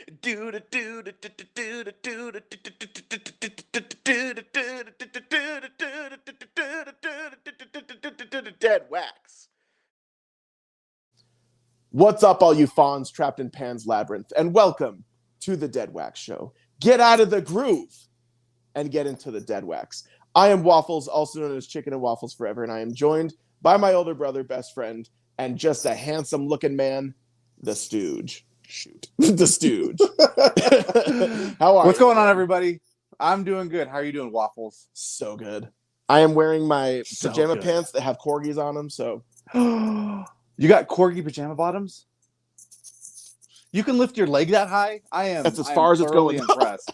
Deadwax. What's up, all you fawns trapped in Pan's Labyrinth, and welcome to the Deadwax Show. Get out of the groove and get into the Deadwax. I am Waffles, also known as Chicken and Waffles Forever, and I am joined by my older brother, best friend, and just a handsome-looking man, the Stooge. The Stooge. How are you? What's going on, everybody? I'm doing good. How are you doing, Waffles? So good. I am wearing my pajama pants that have corgis on them, so... You got corgi pajama bottoms? You can lift your leg that high? That's as far as it's going. Impressed.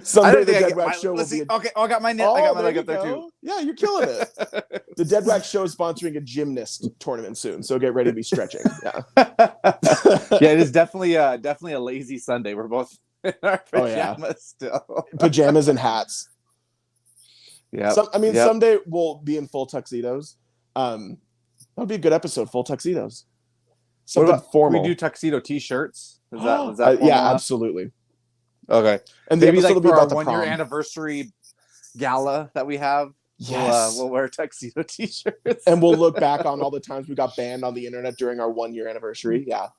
Someday the Deadwax Show will be... Okay, I got my leg up there too. Yeah, you're killing it. The Deadwax Show is sponsoring a gymnast tournament soon, so get ready to be stretching. Yeah, yeah, it is definitely a lazy Sunday. We're both in our pajamas still. Pajamas and hats. Yeah, someday we'll be in full tuxedos. That'll be a good episode, full tuxedos. Something formal. We do tuxedo t-shirts. Is that yeah, absolutely. Okay. And the maybe episode like will be for about our the 1-year anniversary gala that we have. Yes. We'll wear tuxedo t-shirts. And we'll look back on all the times we got banned on the internet during our 1-year anniversary. Yeah.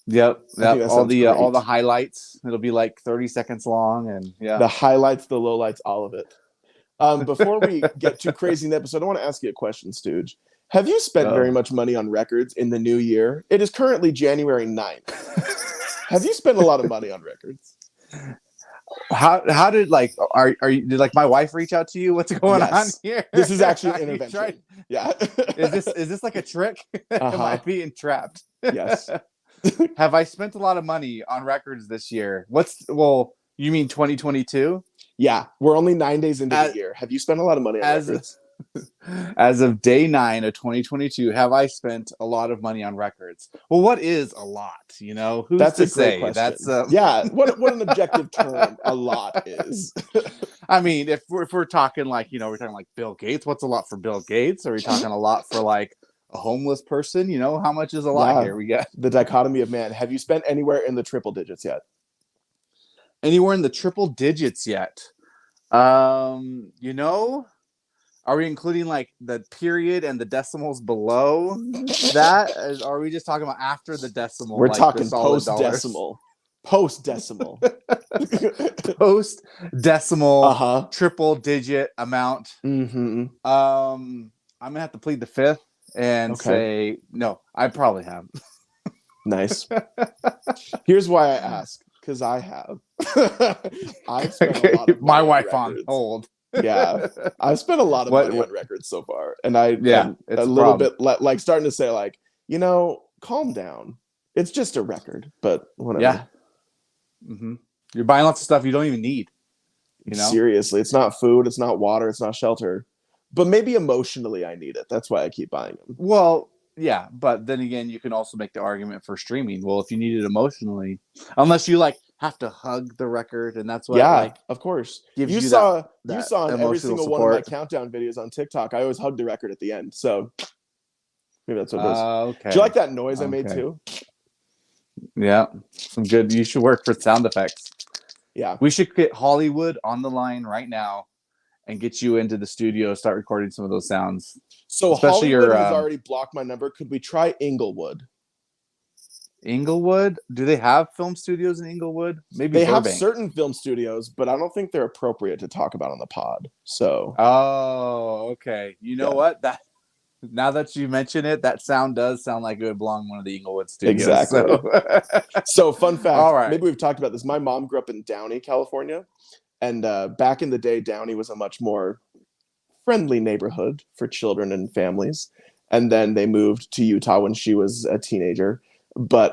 Yep. All the highlights. It'll be like 30 seconds long, and yeah. The highlights, the lowlights, all of it. Before we get too crazy in the episode, I want to ask you a question, Stooge. Have you spent very much money on records in the new year? It is currently January 9th. Have you spent a lot of money on records? How did did my wife reach out to you? What's going on here? This is actually an intervention. Yeah. Is this like a trick? Am I being trapped? Yes. Have I spent a lot of money on records this year? You mean 2022? Yeah, we're only 9 days into the year. Have you spent a lot of money on records? As of day 9 of 2022, have I spent a lot of money on records? Well, what is a lot? You know, who's that's to a great say? Question. That's yeah. What an objective term a lot is. I mean, if we're talking we're talking like Bill Gates. What's a lot for Bill Gates? Are we talking a lot for like a homeless person? You know, how much is a lot here? We got the dichotomy of man. Have you spent anywhere in the triple digits yet? Anywhere in the triple digits yet? Are we including like the period and the decimals below that? Are we just talking about after the decimal? We're talking post-decimal. Post-decimal. Post-decimal triple digit amount. Mm-hmm. I'm gonna have to plead the fifth and say no, I probably have. Nice. Here's why I ask. Because I have. I've spent a lot of money my wife on hold. Yeah, I've spent a lot of money on records so far, and I'm a little bit like starting to say calm down. It's just a record, but whatever. Yeah. Mm-hmm. You're buying lots of stuff you don't even need. You know, seriously, it's not food, it's not water, it's not shelter, but maybe emotionally I need it. That's why I keep buying them. Well, yeah, but then again, you can also make the argument for streaming. Well, if you need it emotionally, unless you have to hug the record, and that's what of course. You saw in every single one of my countdown videos on TikTok. I always hug the record at the end, so maybe that's what it is. Okay. Do you like that noise I made too? Yeah, some good. You should work for sound effects. Yeah, we should get Hollywood on the line right now and get you into the studio, start recording some of those sounds. So especially Hollywood has already blocked my number. Could we try Inglewood? Inglewood? Do they have film studios in Inglewood? Maybe they Burbank. Have certain film studios, but I don't think they're appropriate to talk about on the pod. So okay. You know what? Now that you mention it, that sound does sound like it would belong in one of the Inglewood studios. Exactly. So fun fact. All right. Maybe we've talked about this. My mom grew up in Downey, California. And back in the day, Downey was a much more friendly neighborhood for children and families. And then they moved to Utah when she was a teenager. But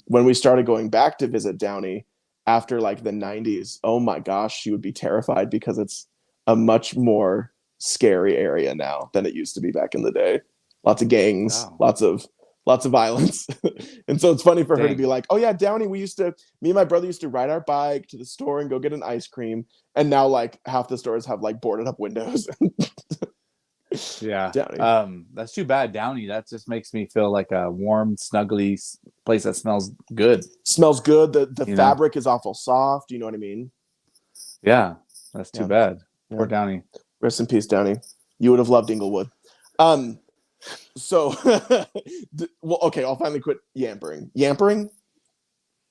when we started going back to visit Downey after the 90s, oh my gosh, she would be terrified because it's a much more scary area now than it used to be back in the day. Lots of gangs, lots of violence. And so it's funny for her to be like, oh yeah, Downey, me and my brother used to ride our bike to the store and go get an ice cream. And now half the stores have boarded up windows. Yeah. Downey. That's too bad, Downey. That just makes me feel like a warm, snuggly place that smells good. Smells good. The You know? fabric is awful soft. You know what I mean? Yeah. That's too Yeah. bad. Yeah. Poor Downey. Rest in peace, Downey. You would have loved Inglewood. So, well, okay, I'll finally quit yampering. Yampering?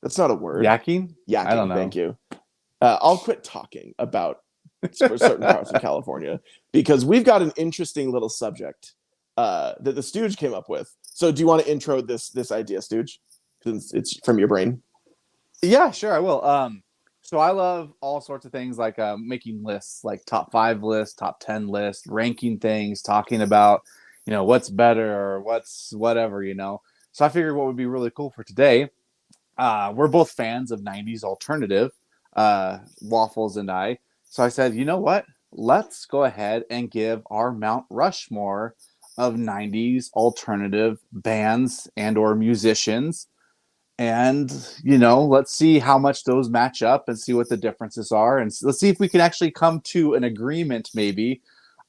That's not a word. Yakking? I don't Yakking. Thank know. you. I'll quit talking about certain parts of California because we've got an interesting little subject that the Stooge came up with. So, do you want to intro this idea, Stooge? Since it's from your brain. Yeah, sure, I will. So I love all sorts of things like making lists, like top 5 lists, top 10 lists, ranking things, talking about, what's better or what's whatever, So I figured what would be really cool for today. We're both fans of 90s alternative, Waffles and I. So I said, you know what? Let's go ahead and give our Mount Rushmore of 90s alternative bands and or musicians. And, let's see how much those match up and see what the differences are. And let's see if we can actually come to an agreement maybe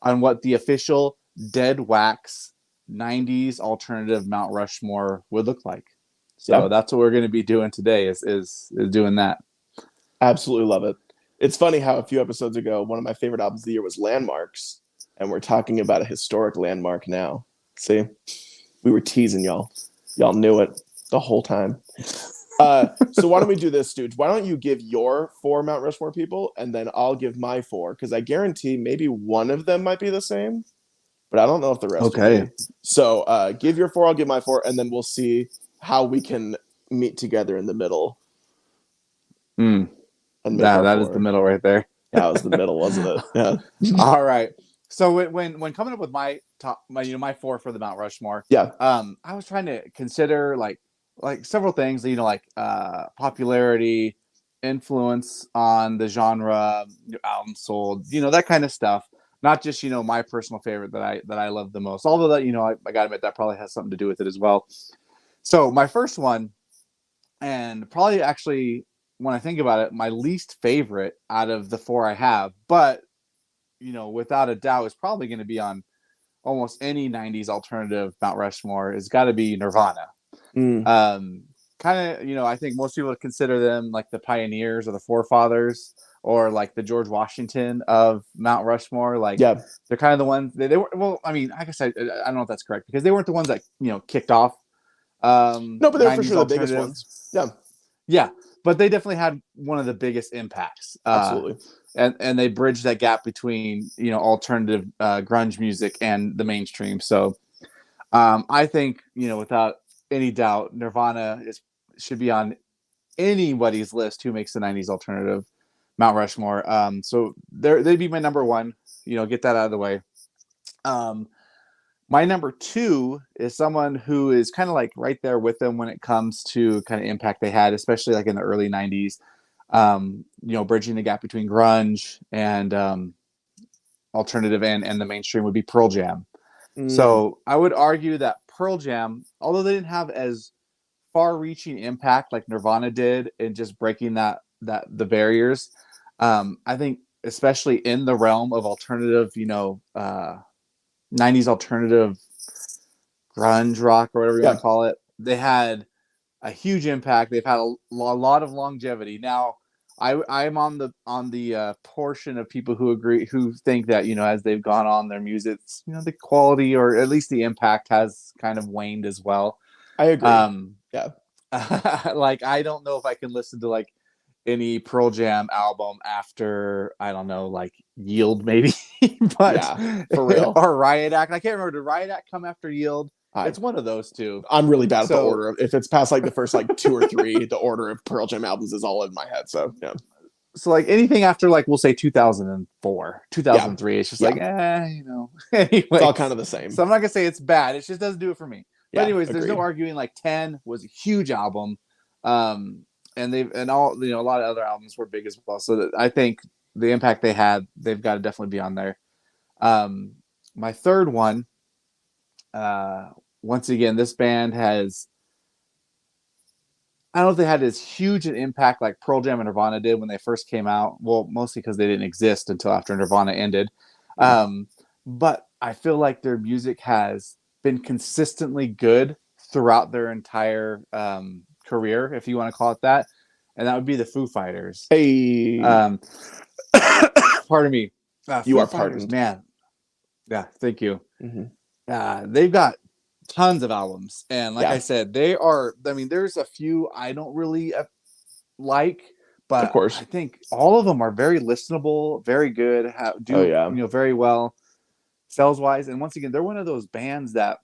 on what the official Deadwax 90s alternative Mount Rushmore would look like. So that's what we're going to be doing today is doing that. Absolutely love it. It's funny how a few episodes ago, one of my favorite albums of the year was Landmarks. And we're talking about a historic landmark now. See, we were teasing y'all. Y'all knew it the whole time. So why don't we do this, Stooge? Why don't you give your 4 Mount Rushmore people, and then I'll give my 4, because I guarantee maybe one of them might be the same, but I don't know if the rest will be. So give your 4, I'll give my 4, and then we'll see how we can meet together in the middle. And that is the middle right there. That was the middle, wasn't it? Yeah. All right. So when coming up with my 4 for the Mount Rushmore, I was trying to consider like several things, like popularity, influence on the genre, album sold, that kind of stuff. Not just my personal favorite that I love the most. Although that I gotta admit that probably has something to do with it as well. So my first one, and probably actually when I think about it, my least favorite out of the 4 I have, but without a doubt, is probably going to be on almost any 90s alternative Mount Rushmore. It's got to be Nirvana. Kind of, I think most people would consider them like the pioneers or the forefathers or like the George Washington of Mount Rushmore. Like, they're kind of the ones they were. Well, I mean, I guess I don't know if that's correct because they weren't the ones that kicked off. No, but they're for sure the biggest ones. Yeah, but they definitely had one of the biggest impacts. Absolutely. And they bridged that gap between alternative grunge music and the mainstream. So I think without any doubt, Nirvana should be on anybody's list who makes the 90s alternative Mount Rushmore. So they'd be my number 1. Get that out of the way. My number 2 is someone who is kind of like right there with them when it comes to kind of impact they had, especially like in the early 90s. Bridging the gap between grunge and alternative and the mainstream would be Pearl Jam. So I would argue that Pearl Jam, although they didn't have as far-reaching impact like Nirvana did in just breaking the barriers, I think especially in the realm of alternative, 90s alternative grunge rock or whatever you want to call it, they had a huge impact. They've had a lot of longevity. Now, I'm on the portion of people who think that as they've gone on, their music, the quality or at least the impact has kind of waned as well. I agree. Like I don't know if I can listen to like any Pearl Jam album after I don't know like Yield maybe, but for real or Riot Act. I can't remember. Did Riot Act come after Yield? It's one of those two. I'm really bad at the order. If it's past like the first like 2 or 3, the order of Pearl Jam albums is all in my head. So yeah. So like anything after like we'll say 2004, 2003, it's just like anyway, it's all kind of the same. So I'm not gonna say it's bad. It just doesn't do it for me. But anyways, there's no arguing. Like 10 was a huge album, and all a lot of other albums were big as well. So I think the impact they had, they've got to definitely be on there. My third one. Once again, this band has, I don't know if they had as huge an impact like Pearl Jam and Nirvana did when they first came out. Well, mostly because they didn't exist until after Nirvana ended. But I feel like their music has been consistently good throughout their entire career, if you want to call it that, and that would be the Foo Fighters. Hey, Um, pardon me, you Foo are Fighters, pardoned. man. Yeah, thank you. Hmm. They've got tons of albums, and like I Yeah, said, they are. I mean, there's a few I don't really like, of but I course. think all of them are very listenable, very good, Oh do yeah, very well sales wise. And once again, they're one of those bands that,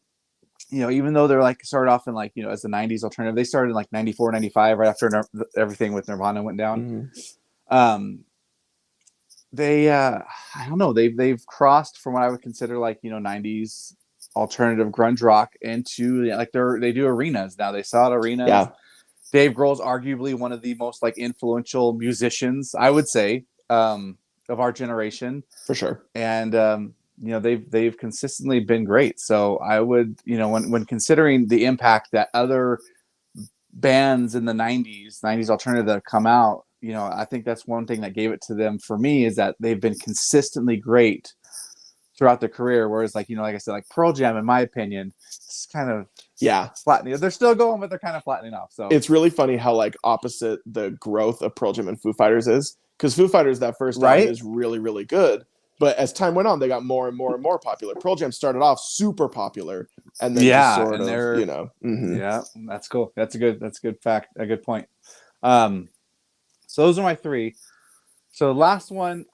even though they're like started off in like, as the 90s alternative, they started in like 94, 95, right after everything with Nirvana went down. Um, they, I don't know, they've crossed from what I would consider like, 90s alternative grunge rock into like they do arenas now. They saw at arenas. yeah, Dave Grohl's arguably one of the most like influential musicians, I would say, of our generation. for sure. And they've consistently been great. So I would, when considering the impact that other bands in the 90s alternative that have come out, I think that's one thing that gave it to them for me, is that they've been consistently great throughout their career. Whereas like, like I said, like Pearl Jam, in my opinion, it's kind of flattening. They're still going, but they're kind of flattening off. So it's really funny how like opposite the growth of Pearl Jam and Foo Fighters is, because Foo Fighters, that first album is really, really good. But as time went on, they got more and more and more popular. Pearl Jam started off super popular, and then just sort and of, they're yeah, that's cool. That's a good fact, a good point. So those are my three. So the last one,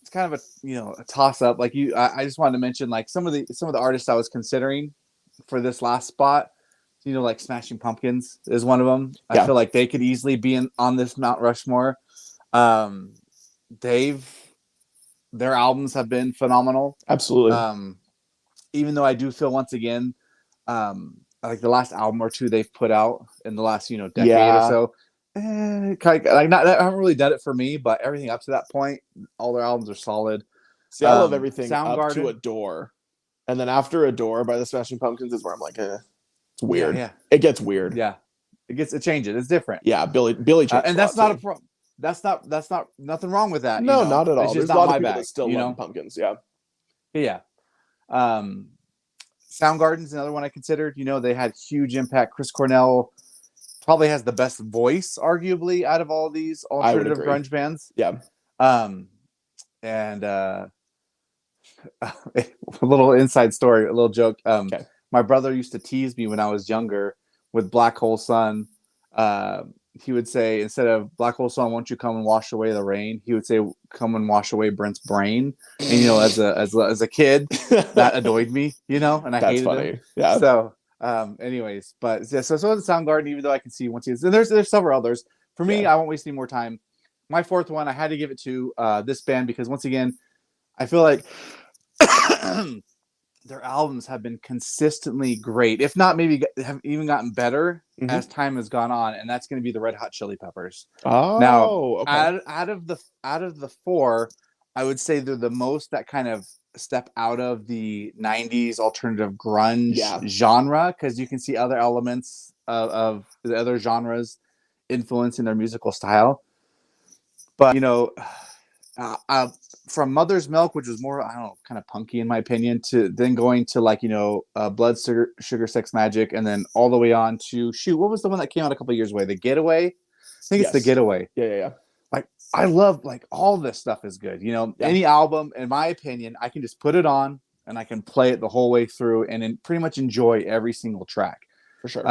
it's kind of a toss up. Like I just wanted to mention like some of the artists I was considering for this last spot. Like Smashing Pumpkins is one of them. I feel like they could easily be on this Mount Rushmore. Their albums have been phenomenal. Absolutely. Even though I do feel once again, like the last album or two they've put out in the last decade or so, like not, I haven't really done it for me. But everything up to that point, all their albums are solid. See, I love everything up to Soundgarden. Adore, and then after Adore by the Smashing Pumpkins is where I'm like, it's weird. Yeah. It gets weird. Yeah, it changes. It's different. Yeah, Billy changed, and that's not a problem. That's not nothing wrong with that. No, not at all. It's just There's a not lot my of people bag, that still love Pumpkins. Yeah. Yeah. Soundgarden's another one I considered. They had huge impact. Chris Cornell probably has the best voice, arguably, out of all these alternative grunge bands. Yeah. And a little inside story, a little joke. My brother used to tease me when I was younger with Black Hole Sun. He would say, instead of Black Hole Sun, won't you come and wash away the rain? He would say, come and wash away Brent's brain. And as a kid, that annoyed me, and I hated funny. him. Yeah. So, anyways, but so the Soundgarden, even though I can see once and there's several others. For me, I won't waste any more time. My fourth one, I had to give it to this band because once again, I feel like their albums have been consistently great, if not maybe have even gotten better as time has gone on, and that's going to be the Red Hot Chili Peppers. Oh, now, okay. out of the four, I would say they're the most that kind of step out of the 90s alternative grunge genre, because you can see other elements of the other genres influencing their musical style. But from Mother's Milk, which was more, I don't know, kind of punky in my opinion, to then going to like, Blood, Sugar, Sex, Magic, and then all the way on to, what was the one that came out a couple of years away? The Getaway? I think it's The Getaway. Yeah. Like, I love, like, all this stuff is good. Any album, in my opinion, I can just put it on and I can play it the whole way through and pretty much enjoy every single track. For sure.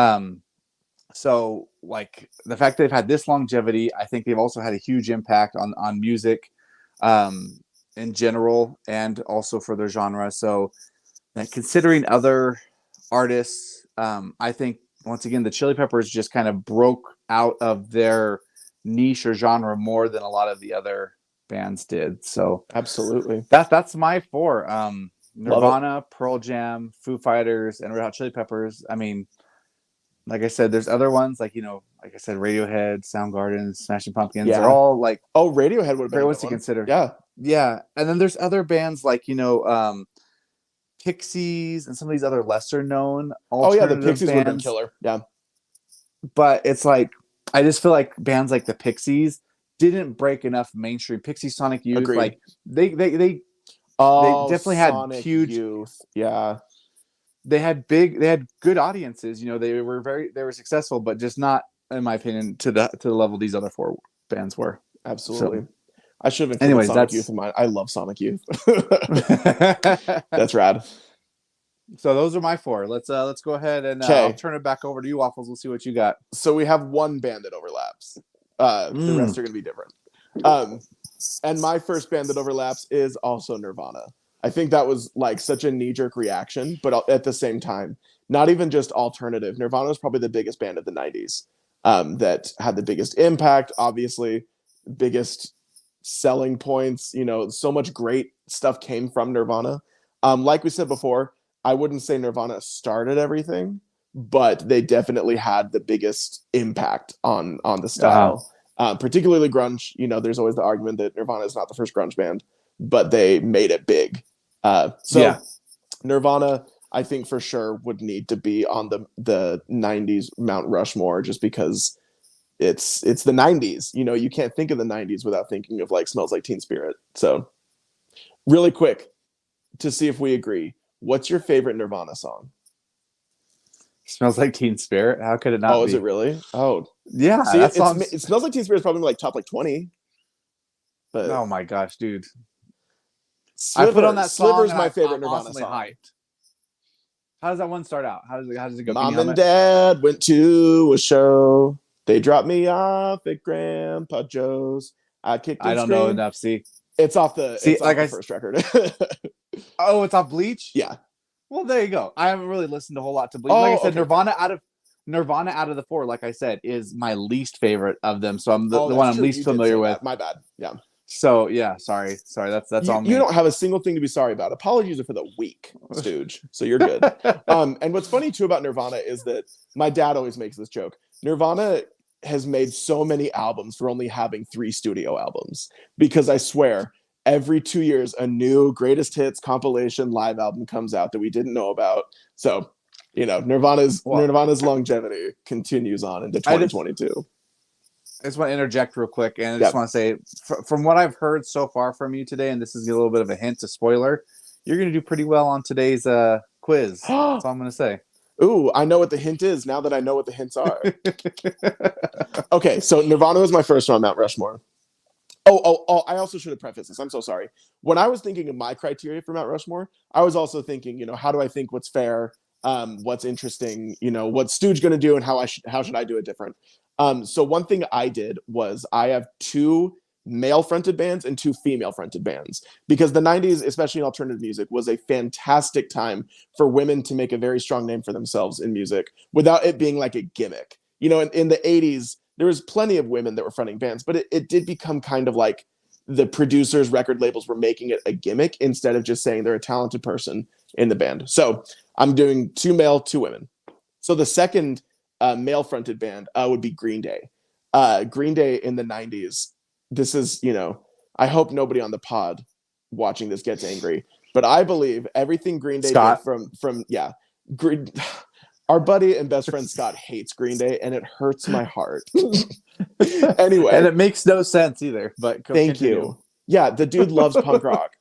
So, like, the fact they've had this longevity, I think they've also had a huge impact on music in general and also for their genre. So, considering other artists, I think, once again, the Chili Peppers just kind of broke out of their niche or genre more than a lot of the other bands did. So, absolutely. That's my four. Nirvana, Pearl Jam, Foo Fighters, and Red Hot Chili Peppers. I mean, like I said, there's other ones like like I said, Radiohead, Soundgarden, Smashing Pumpkins. They're all like Radiohead would have been great ones to consider. Yeah. And then there's other bands like Pixies and some of these other lesser known alternative the Pixies would have been bands. killer. Yeah, but it's like I just feel like bands like the Pixies didn't break enough mainstream. Pixies, Sonic Youth, Agreed. like they They Oh, definitely had Sonic huge. Youth. Yeah, They had big. They had good audiences. They were successful, but just not, in my opinion, to the level these other four bands were. So, absolutely. I should have included anyways, Sonic Youth that's in mine. I love Sonic Youth. so That's rad. those are my four. Let's go ahead and I'll Okay, turn it back over to you, Waffles. We'll see what you got. so we have one band that overlaps. The Mm. rest are going to be different. Um, and my first band that overlaps is also Nirvana. I think that was like such a knee-jerk reaction, but at the same time, not even just alternative. Nirvana was probably the biggest band of the 90s, that had the biggest impact, obviously, biggest selling points. So much great stuff came from Nirvana. Like we said before, I wouldn't say Nirvana started everything, but they definitely had the biggest impact on the Uh-huh. style, particularly grunge. There's always the argument that Nirvana is not the first grunge band, but they made it big. So Yeah. Nirvana, I think for sure would need to be on the 90s Mount Rushmore, just because it's the 90s. You can't think of the 90s without thinking of like Smells Like Teen Spirit. So really quick, to see if we agree, what's your favorite Nirvana song? Smells Like Teen Spirit. How could it not Oh, is it be? really? Oh, Yeah, see, that it song's. Smells Like Teen Spirit is probably like top like 20, but Oh my gosh, dude! I put on Sliver that song Sliver's and my favorite I'm Nirvana constantly song. hyped. How does that one start out? How does it go? Can you Mom hum and it? Dad went to a show. They dropped me off at Grandpa Joe's. I kicked I and don't know screamed. enough. See, It's off the see, it's like off the first record. oh, it's off Bleach. Yeah. Well, there you go. I haven't really listened a whole lot to Bleach. Like I Oh, said, okay, fair. Nirvana out of the four, like I said, is my least favorite of them. So I'm Oh, the that's one I'm true. least You did familiar say with. that. My bad. Yeah. So yeah, sorry. That's You all you me. don't have a single thing to be sorry about. Apologies are for the weak, Stooge. So you're good. And what's funny too about Nirvana is that my dad always makes this joke. Nirvana has made so many albums for only having 3 studio albums, because I swear every 2 years a new greatest hits compilation live album comes out that we didn't know about. So, Nirvana's Well, Nirvana's longevity continues on into I just 2022. I just want to interject real quick, and I just Yep. want to say, from what I've heard so far from you today, and this is a little bit of a hint to spoiler, you're going to do pretty well on today's quiz. That's all I'm going to say. Ooh, I know what the hint is now that I know what the hints are. Okay, so Nirvana was my first one on Mount Rushmore. Oh, I also should have prefaced this. I'm so sorry. When I was thinking of my criteria for Mount Rushmore, I was also thinking, how do I think what's fair, what's interesting, what's Stooge going to do, and how should I do it different? So one thing I did was I have 2 male fronted bands and 2 female fronted bands, because the 90s, especially in alternative music, was a fantastic time for women to make a very strong name for themselves in music without it being like a gimmick. In the 80s, there was plenty of women that were fronting bands, but it did become kind of like the producers, record labels were making it a gimmick instead of just saying they're a talented person in the band. So I'm doing 2 male, 2 women. So the second male fronted band would be Green Day. Green Day in the 90s. This is, I hope nobody on the pod watching this gets angry, but I believe everything Green Day did Scott. yeah, Green, our buddy and best friend Scott hates Green Day, and it hurts my heart. Anyway, And it makes no sense either, but thank continue. you. Yeah, the dude loves punk rock.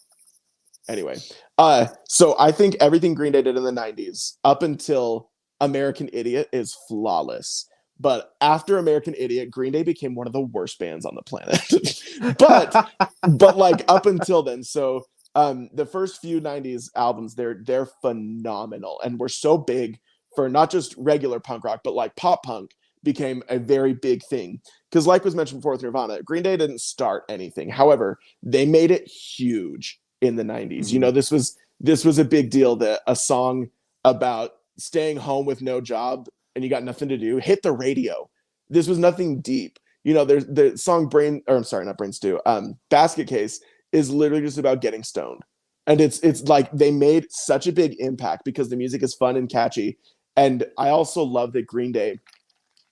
Anyway, so I think everything Green Day did in the 90s up until American Idiot is flawless. But after American Idiot, Green Day became one of the worst bands on the planet. but like up until then, so the first few 90s albums, they're phenomenal, and were so big for not just regular punk rock, but like pop punk became a very big thing. Because like was mentioned before with Nirvana, Green Day didn't start anything. However, they made it huge in the 90s. Mm. This was a big deal, that a song about staying home with no job and you got nothing to do hit the radio. This was nothing deep. There's the song I'm sorry, not Brain Stew. Basket Case is literally just about getting stoned. And it's like they made such a big impact because the music is fun and catchy. And I also love that Green Day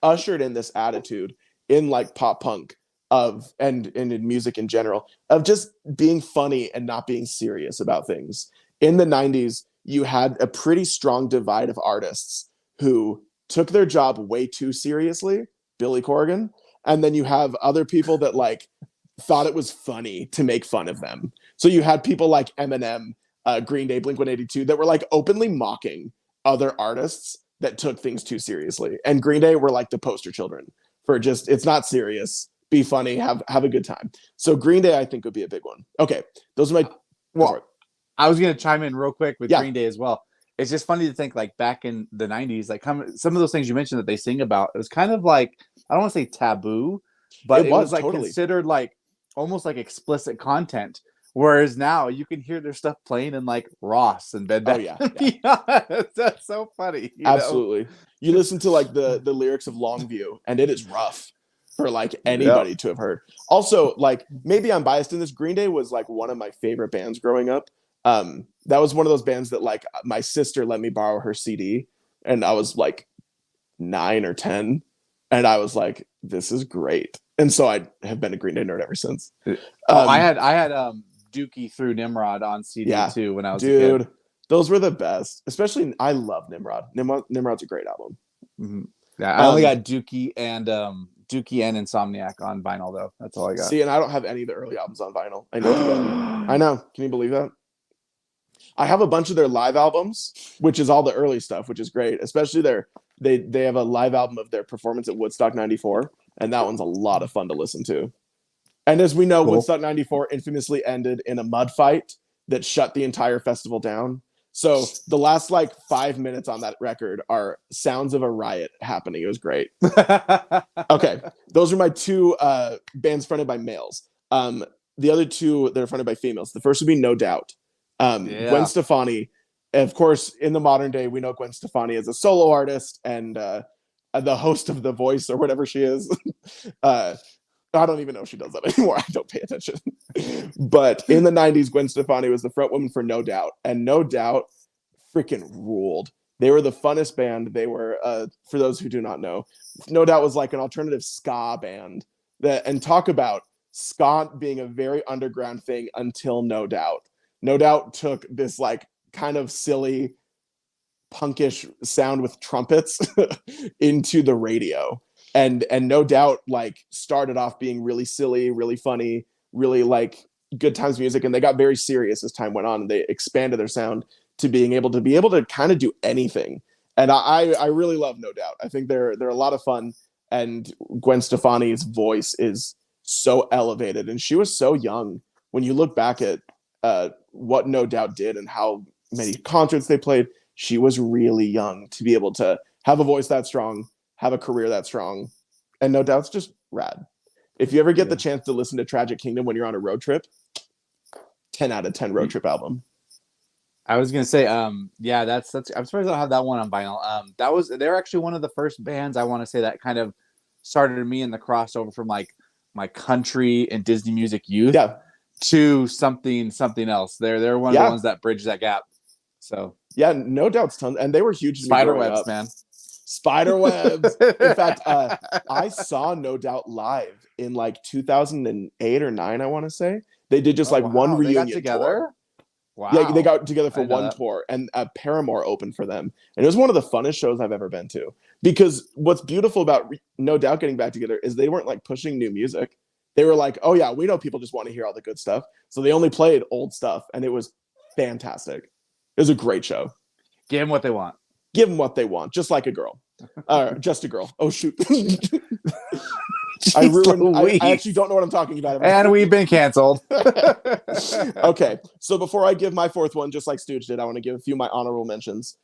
ushered in this attitude in like pop punk and in music in general, of just being funny and not being serious about things. In the 90s, you had a pretty strong divide of artists who took their job way too seriously, Billy Corgan, and then you have other people that like thought it was funny to make fun of them. So you had people like Eminem, Green Day, Blink-182 that were like openly mocking other artists that took things too seriously. And Green Day were like the poster children for just, it's not serious, be funny, have a good time. So Green Day, I think, would be a big one. Okay, those are my. Well, I was gonna chime in real quick with Yeah. Green Day as well. It's just funny to think like back in the 90s, like some of those things you mentioned that they sing about, it was kind of like, I don't want to say taboo, but it was like totally considered like almost like explicit content. Whereas now you can hear their stuff playing in like Ross and Bed Bath & Beyond. That's so funny. Absolutely. You listen to like the lyrics of Longview, and it is rough for like anybody to have heard. Also, like maybe I'm biased in this. Green Day was like one of my favorite bands growing up. That was one of those bands that like my sister let me borrow her CD, and I was like 9 or 10, and I was like, this is great. And so I have been a Green Day nerd ever since. I had Dookie through Nimrod on CD too when I was a kid. Those were the best. Especially, I love Nimrod. Nimrod's a great album. Mm-hmm. Yeah, I only got Dookie and Insomniac on vinyl though. That's all I got. See, and I don't have any of the early albums on vinyl. I know. I know. Can you believe that? I have a bunch of their live albums, which is all the early stuff, which is great. Especially they have a live album of their performance at Woodstock '94, and that one's a lot of fun to listen to. And as we know, Woodstock '94 infamously ended in a mud fight that shut the entire festival down. So the last like 5 minutes on that record are sounds of a riot happening. It was great. Okay, those are my two bands fronted by males. The other two that are fronted by females. The first would be No Doubt. Gwen Stefani. Of course, in the modern day, we know Gwen Stefani as a solo artist and the host of The Voice or whatever she is. I don't even know if she does that anymore. I don't pay attention. But in the 90s, Gwen Stefani was the front woman for No Doubt. And No Doubt freaking ruled. They were the funnest band. They were, for those who do not know, No Doubt was like an alternative ska band. And talk about ska being a very underground thing until No Doubt. No Doubt took this like kind of silly, punkish sound with trumpets into the radio. And No Doubt like started off being really silly, really funny, really like good times music, and they got very serious as time went on, and they expanded their sound to being able to kind of do anything. And I really love No Doubt. I think they're a lot of fun, and Gwen Stefani's voice is so elevated, and she was so young. When you look back at what No Doubt did and how many concerts they played, she was really young to be able to have a voice that strong, have a career that strong, and No Doubt's just rad. If you ever get the chance to listen to Tragic Kingdom when you're on a road trip, 10 out of 10 road trip album. I was gonna say, that's. I'm surprised I don't have that one on vinyl. They're actually one of the first bands I want to say that kind of started me in the crossover from like my country and Disney music youth to something else. They're one of the ones that bridge that gap. So No Doubt's tons, and they were huge. Spiderwebs, man. Spiderwebs. In fact, I saw No Doubt live in like 2008 or 9. I want to say they did just one reunion together. Tour. Wow. Yeah, they got together for one tour, and Paramore opened for them, and it was one of the funnest shows I've ever been to. Because what's beautiful about No Doubt getting back together is they weren't like pushing new music. They were like, oh yeah, we know people just want to hear all the good stuff, so they only played old stuff, and it was fantastic. It was a great show. Give them what they want. Give them what they want, just like a girl. Just a girl. Oh, shoot. I actually don't know what I'm talking about. And we've been canceled. Okay, so before I give my fourth one, just like Stooge did, I want to give a few of my honorable mentions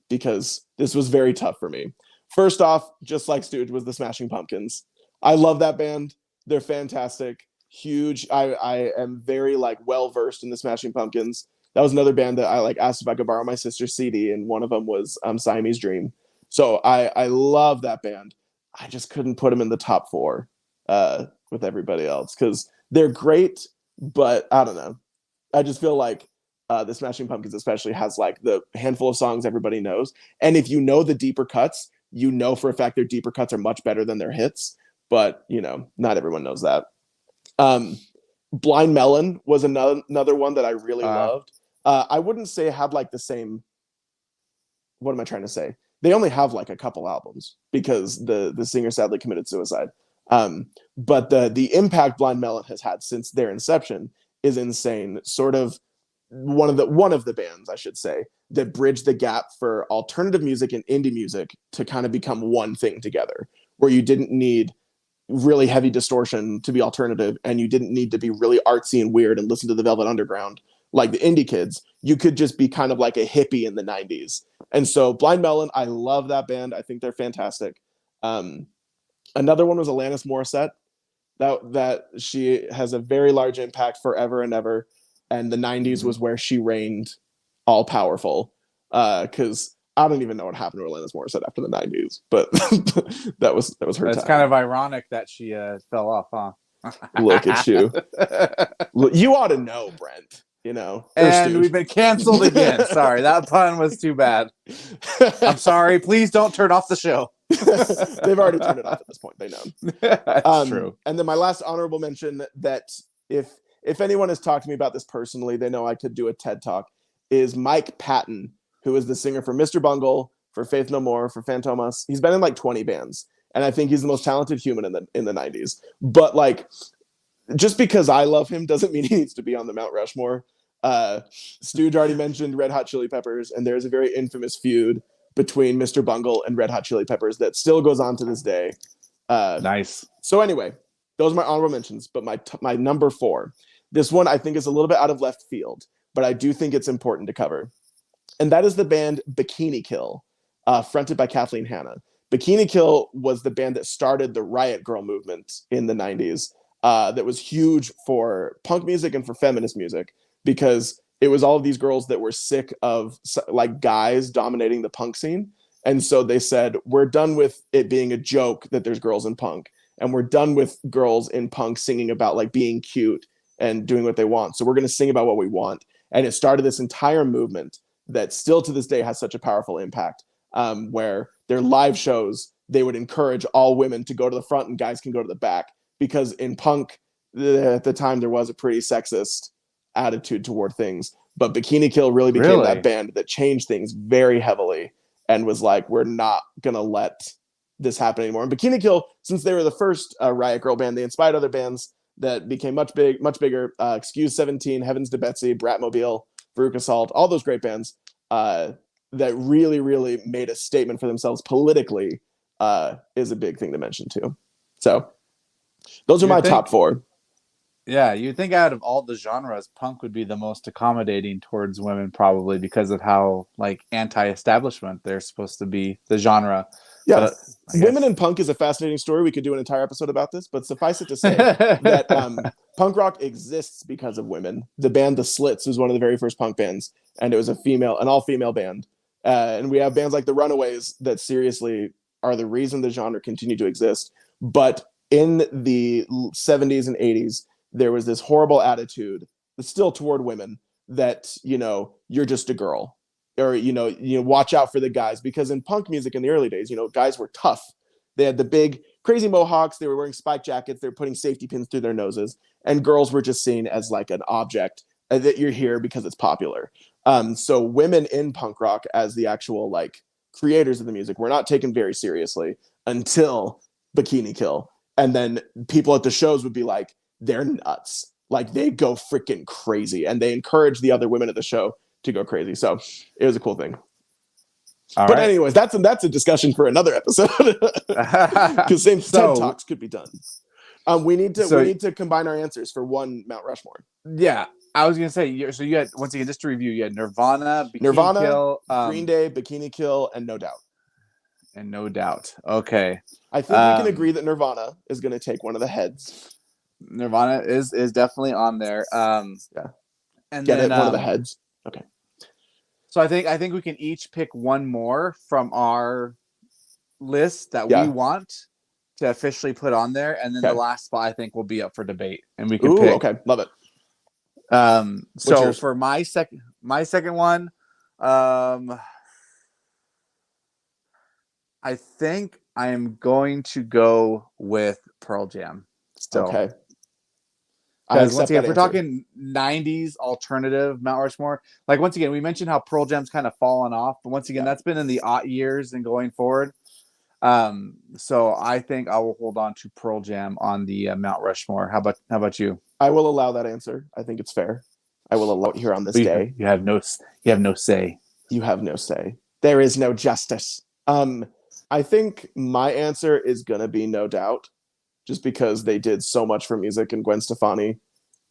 because this was very tough for me. First off, just like Stooge, was the Smashing Pumpkins. I love that band. They're fantastic. Huge. I am very like well-versed in the Smashing Pumpkins. That was another band that I like asked if I could borrow my sister's CD, and one of them was Siamese Dream. So I love that band. I just couldn't put them in the top 4 with everybody else because they're great, but I don't know. I just feel like the Smashing Pumpkins especially has like the handful of songs everybody knows. And if you know the deeper cuts, you know for a fact their deeper cuts are much better than their hits. But, you know, not everyone knows that. Blind Melon was another one that I really loved. I wouldn't say it had like the same. What am I trying to say? They only have like a couple albums because the singer sadly committed suicide. But the impact Blind Melon has had since their inception is insane. Sort of one of the bands, I should say, that bridged the gap for alternative music and indie music to kind of become one thing together, where you didn't need really heavy distortion to be alternative, and you didn't need to be really artsy and weird and listen to the Velvet Underground like the indie kids. You could just be kind of like a hippie in the 90s. And so Blind Melon, I love that band. I think they're fantastic. Another one was Alanis Morissette. That she has a very large impact forever and ever. And the 90s was where she reigned all powerful. Because I don't even know what happened to Alanis Morissette after the 90s, but that was her time. It's kind of ironic that she fell off, huh? Look at you. You ought to know, Brent. You know. And we've been canceled again. Sorry, that pun was too bad. I'm sorry. Please don't turn off the show. They've already turned it off at this point. They know. That's true. And then my last honorable mention that if anyone has talked to me about this personally, they know I could do a TED Talk, is Mike Patton, who is the singer for Mr. Bungle, for Faith No More, for Fantomas. He's been in like 20 bands, and I think he's the most talented human in the 90s. But like, just because I love him doesn't mean he needs to be on the Mount Rushmore. Stooge already mentioned Red Hot Chili Peppers, and there's a very infamous feud between Mr. Bungle and Red Hot Chili Peppers that still goes on to this day. Nice. So anyway, those are my honorable mentions. But my number 4, this one I think is a little bit out of left field, but I do think it's important to cover. And that is the band Bikini Kill, fronted by Kathleen Hanna. Bikini Kill was the band that started the Riot Grrrl movement in the 90s. That was huge for punk music and for feminist music, because it was all of these girls that were sick of like guys dominating the punk scene. And so they said, we're done with it being a joke that there's girls in punk, and we're done with girls in punk singing about like being cute and doing what they want. So we're going to sing about what we want. And it started this entire movement that still to this day has such a powerful impact, where their live shows, they would encourage all women to go to the front and guys can go to the back, because in punk at the time there was a pretty sexist attitude toward things. But Bikini Kill really became that band that changed things very heavily and was like, we're not gonna let this happen anymore. And Bikini Kill, since they were the first Riot Grrrl band, they inspired other bands that became much bigger. Excuse 17, Heavens to Betsy, Bratmobile, Veruca Salt, all those great bands that really, really made a statement for themselves politically, is a big thing to mention too. So those are my top 4. Yeah, you'd think out of all the genres, punk would be the most accommodating towards women, probably because of how like anti-establishment they're supposed to be, the genre. Yeah, women in punk is a fascinating story. We could do an entire episode about this, but suffice it to say that punk rock exists because of women. The band The Slits was one of the very first punk bands, and it was an all-female band. And we have bands like The Runaways that seriously are the reason the genre continued to exist. But in the 70s and 80s, there was this horrible attitude, still toward women, that, you know, you're just a girl, or, you know, watch out for the guys. Because in punk music in the early days, you know, guys were tough. They had the big crazy mohawks. They were wearing spike jackets. They were putting safety pins through their noses. And girls were just seen as like an object that you're here because it's popular. So women in punk rock as the actual like creators of the music were not taken very seriously until Bikini Kill. And then people at the shows would be like, they're nuts. Like, they go freaking crazy. And they encourage the other women at the show to go crazy. So it was a cool thing. Anyways, that's a discussion for another episode. Because TED Talks could be done. We need to combine our answers for one Mount Rushmore. Yeah, I was gonna say. So you had, once again, just to review, you had Nirvana, Kill, Green Day, Bikini Kill, and No Doubt. And No Doubt. Okay, I think we can agree that Nirvana is going to take one of the heads. Nirvana is definitely on there. Yeah, and get then, it, one of the heads. Okay. So I think we can each pick one more from our list that we want to officially put on there, and then the last spot I think will be up for debate, and we can pick. Okay, love it. So for my second one, I think I am going to go with Pearl Jam. Still, okay. Because once again, if we're talking 90s alternative Mount Rushmore, like once again, we mentioned how Pearl Jam's kind of fallen off, but once again, that's been in the aught years and going forward. So I think I will hold on to Pearl Jam on the Mount Rushmore. How about you? I will allow that answer. I think it's fair. I will allow it here on this But day. you have no say. You have no say. There is no justice. I think my answer is gonna be No Doubt, just because they did so much for music, and Gwen Stefani.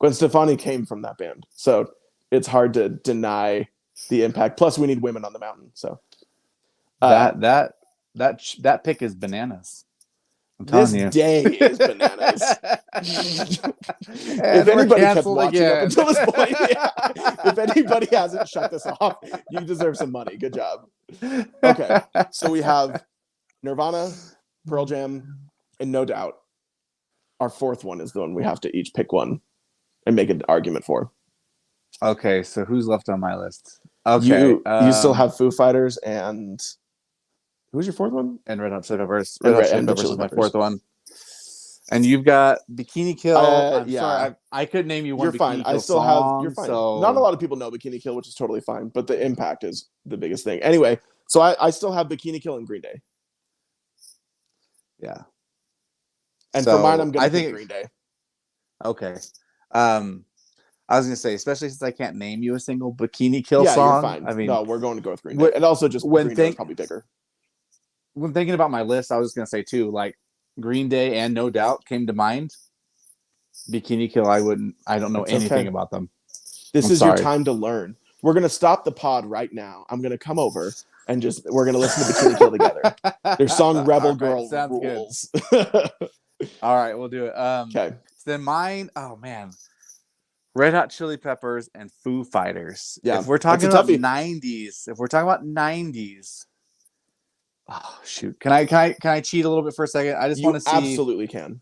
Gwen Stefani came from that band, so it's hard to deny the impact. Plus, we need women on the mountain. So uh, That pick is bananas. I'm this telling you. day is bananas. If And we're anybody kept canceled watching up again. until this point, yeah. If anybody hasn't shut this off, you deserve some money. Good job. Okay, so we have Nirvana, Pearl Jam, and No Doubt. Our fourth one is the one we have to each pick one and make an argument for. Okay, so who's left on my list? Okay, You still have Foo Fighters and who's your fourth one? and Red Hot Chili Peppers. And Red Hot Red- Chili and the Peppers Chili is my Peppers. fourth one. And you've got Bikini Kill. I'm Yeah. sorry, I couldn't name you one You're Bikini fine. Kill I still song. have. You're fine. So Not a lot of people know Bikini Kill, which is totally fine, but the impact is the biggest thing. Anyway, so I still have Bikini Kill and Green Day. Yeah. And So for mine, I'm gonna I think pick Green Day. Okay. I was gonna say, especially since I can't name you a single Bikini Kill Yeah, song. you're fine. I mean, no, we're going to go with Green Day, and also just Green Day is probably bigger. When thinking about my list, I was gonna say too, like Green Day and No Doubt came to mind. Bikini Kill, I don't know anything about them. This is your time to learn. We're gonna stop the pod right now. I'm gonna come over and we're gonna listen to Bikini Kill together. Their song "Rebel Girl" rules. All right, we'll do it. Okay. So then mine. Oh man, Red Hot Chili Peppers and Foo Fighters. Yeah, if we're talking about '90s, oh shoot, can I cheat a little bit for a second? I just want to see. Absolutely can.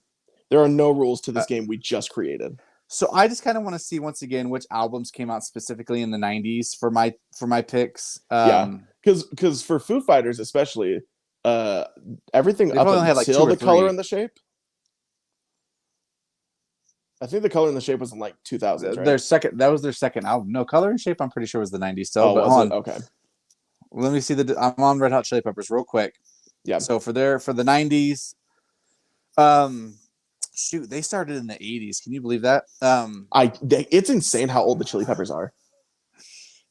There are no rules to this game we just created. So I just kind of want to see once again which albums came out specifically in the '90s for my picks. Because for Foo Fighters especially, everything up until The Color and the Shape. I think The Color and the Shape was in like 2000s, right? That was their second album. No, Color and Shape I'm pretty sure was the '90s. So, but was it? Okay. Let me see I'm on Red Hot Chili Peppers real quick. Yeah. So for the '90s, shoot, they started in the '80s. Can you believe that? It's insane how old the Chili Peppers are.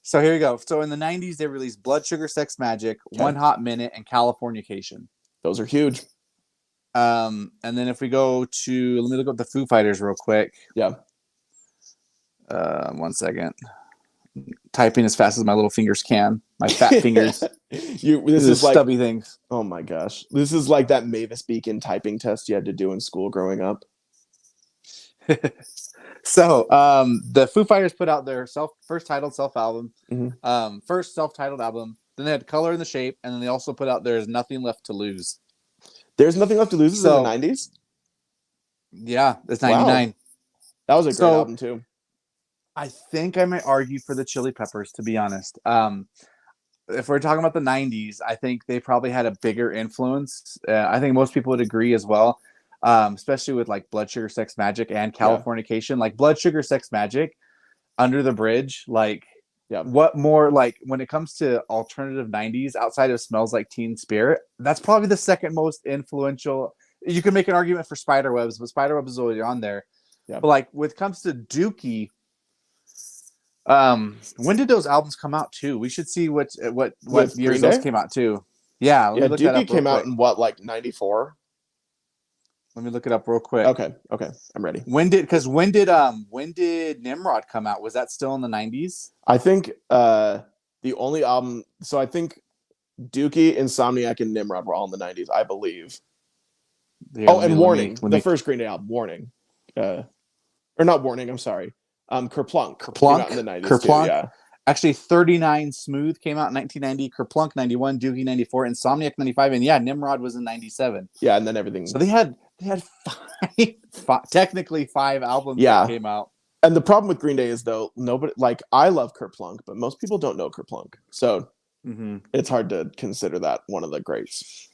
So here you go. So in the '90s, they released Blood Sugar Sex Magic, One Hot Minute, and Californication. Those are huge. And then if we go to, let me look up the Foo Fighters real quick. Yeah. 1 second. Typing as fast as my little fingers can. My fat fingers. This is like stubby things. Oh my gosh. This is like that Mavis Beacon typing test you had to do in school growing up. So the Foo Fighters put out their first titled self-album. Mm-hmm. First self-titled album. Then they had Color and the Shape. And then they also put out There's Nothing Left to Lose. There's Nothing Left to Lose in the 90s? Yeah, it's 99. Wow. That was a great album too. I think I might argue for the Chili Peppers, to be honest. If we're talking about the 90s, I think they probably had a bigger influence. I think most people would agree as well, especially with like Blood Sugar Sex Magic and Californication. Yeah. Like Blood Sugar Sex Magic, Under the Bridge, like what more, like when it comes to alternative 90s outside of Smells Like Teen Spirit, that's probably the second most influential. You can make an argument for Spiderwebs, but Spiderwebs is already on there. Yeah. But like when it comes to Dookie, when did those albums come out too? We should see what years those came out too. Yeah, Dookie came out in what, like 94? Let me look it up real quick. Okay, I'm ready. When did Nimrod come out? Was that still in the 90s? I think the only album. So I think Dookie, Insomniac, and Nimrod were all in the 90s, I believe. And Warning, the first Green Day album, Warning, or not Warning. I'm sorry. Kerplunk came out in the 90s Kerplunk. too, yeah. Actually, 39 Smooth came out in 1990, Kerplunk 91, Dookie 94, Insomniac 95, and Nimrod was in 97. Yeah, and then everything. So they had technically five albums that came out. And the problem with Green Day is though nobody, like, I love Kerplunk, but most people don't know Kerplunk, so it's hard to consider that one of the greats.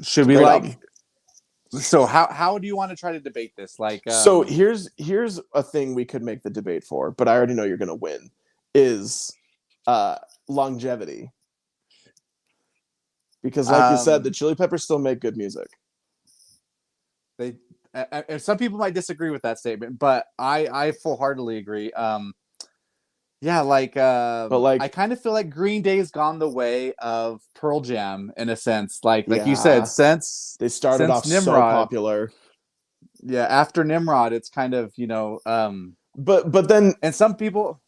Should we like? Album. So how do you want to try to debate this? Like, so here's a thing we could make the debate for, but I already know you're going to win. Is longevity. Because, like you said, the Chili Peppers still make good music. They some people might disagree with that statement, but I full-heartedly agree. Yeah, But like, I kind of feel like Green Day's gone the way of Pearl Jam in a sense. Like you said, yeah, since they started off so Nimrod, popular. yeah, after Nimrod, it's kind of, But then, and some people.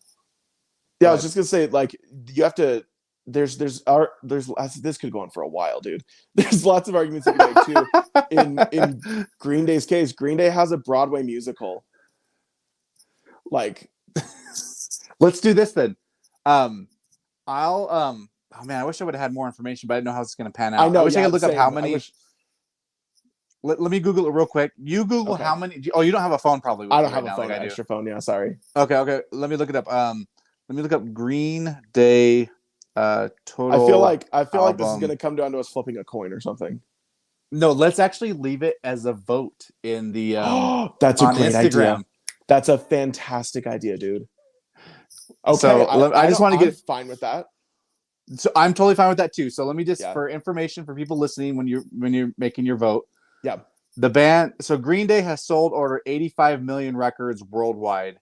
yeah, Go I was ahead. just gonna say, like, you have to. There's art. This could go on for a while, dude. There's lots of arguments you can make too. In Green Day's case, Green Day has a Broadway musical. Like, Let's do this then. I'll Oh man, I wish I would have had more information, but I didn't know how it's going to pan out. I know. I wish I Yeah, could look up same. how many. Let me Google it real quick. You Google Okay. how many. Oh, you don't have a phone probably with I you don't right have a now, phone, like I do. extra phone. Yeah, sorry. Okay. Let me look it up. Let me look up Green Day total. I feel like this is album. gonna come down to us flipping a coin or something. No, let's actually leave it as a vote in the Oh, that's a on great Instagram. idea. That's a fantastic idea, dude. Okay, So I just want to I'm get fine with that. So I'm totally fine with that too. So let me just, Yeah. for information for people listening, when you're making your vote, Yeah. the band. So Green Day has sold over 85 million records worldwide,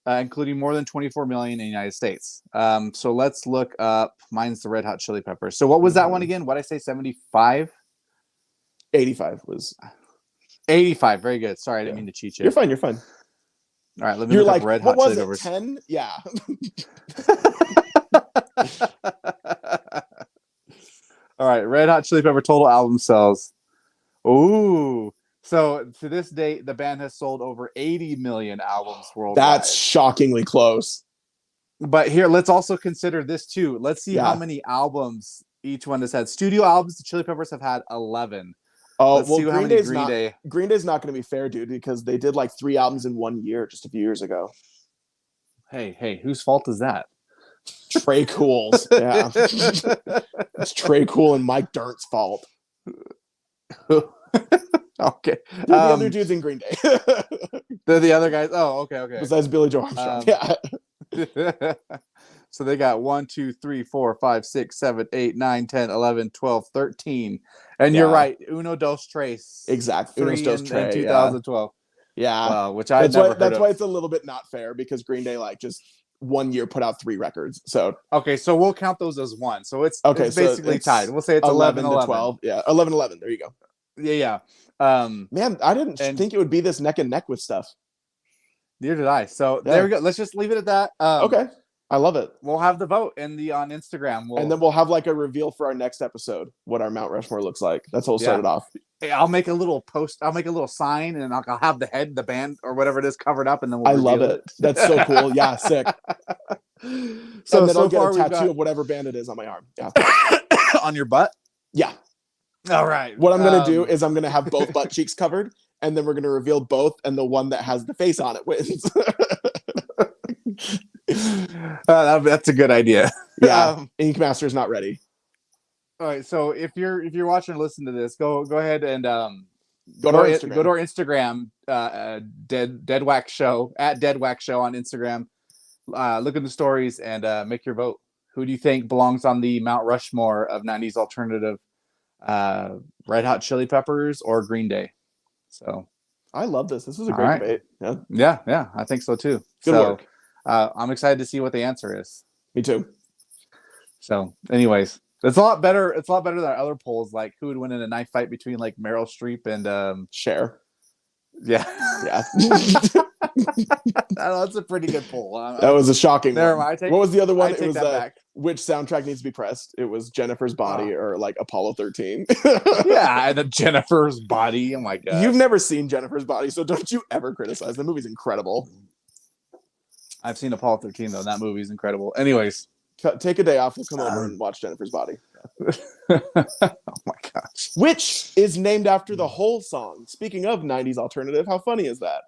including more than 24 million in the United States. So let's look up. Mine's the Red Hot Chili Peppers. So what was that one again? What did I say? 75. 85 was 85. Very good. Sorry, I didn't mean to cheat you. You're fine. You're fine. All right, let me You're look like, up Red what Hot was Chili it? Peppers. 10? Yeah. All right, Red Hot Chili Pepper total album sales. Ooh. So to this date, the band has sold over 80 million albums worldwide. That's shockingly close. But here, let's also consider this too. Let's see how Yeah. many albums each one has had. Studio albums, the Chili Peppers have had 11. Oh, Let's well, see how Green many Day's Green not Day. Green Day's not going to be fair, dude, because they did like 3 albums in 1 year just a few years ago. Hey, whose fault is that? Trey Cool's. Yeah. It's Trey Cool and Mike Dirnt's fault. Okay. They're the other dudes in Green Day. They're the other guys. Oh, okay. Besides Billy Joe Armstrong. Yeah. So they got 1, 2, 3, 4, 5, 6, 7, 8, 9, 10, 11, 12, 13. And you're right. Uno, dos, tres. Exactly. Uno, dos, tres. In 2012. Yeah. Wow, which I never heard of. That's why it's a little bit not fair, because Green Day like just 1 year put out 3 records. So okay, so we'll count those as one. So it's basically tied. We'll say it's 11 to 12. Yeah, 11. There you go. Yeah. Man, I didn't think it would be this neck and neck with stuff. Neither did I. So there we go. Let's just leave it at that. Okay. I love it. We'll have the vote on Instagram. And then we'll have like a reveal for our next episode, what our Mount Rushmore looks like. That's how we'll start it off. I'll make a little post. I'll make a little sign, and I'll have the head, the band, or whatever it is covered up, and then we'll love it. That's so cool. Yeah, sick. So then I'll get a tattoo of whatever band it is on my arm. Yeah. On your butt? Yeah. All right. What I'm going to do is I'm going to have both butt cheeks covered, and then we're going to reveal both, and the one that has the face on it wins. That's a good idea. Yeah. Ink Master's not ready. All right. So if you're watching or listening to this, go ahead and go to our Instagram, Deadwax Show, at Deadwax Show on Instagram. Look at the stories and make your vote. Who do you think belongs on the Mount Rushmore of 90s alternative? Red Hot Chili Peppers or Green Day? So I love this. This is a great debate. Yeah, I think so too. Good work. I'm excited to see what the answer is. Me too. So, anyways, it's a lot better. It's a lot better than our other polls, like who would win in a knife fight between like Meryl Streep and Cher. Yeah. That's a pretty good poll. That was a shocking one. What was the other one? It was back. Which soundtrack needs to be pressed? It was Jennifer's Body or like Apollo 13. Yeah, and Jennifer's Body. Oh my god. You've never seen Jennifer's Body, so don't you ever criticize. The movie's incredible. I've seen Apollo 13 though. That movie's incredible. Anyways, take a day off. We'll come over and watch Jennifer's Body. Oh my gosh. Which is named after the whole song. Speaking of 90s alternative, how funny is that?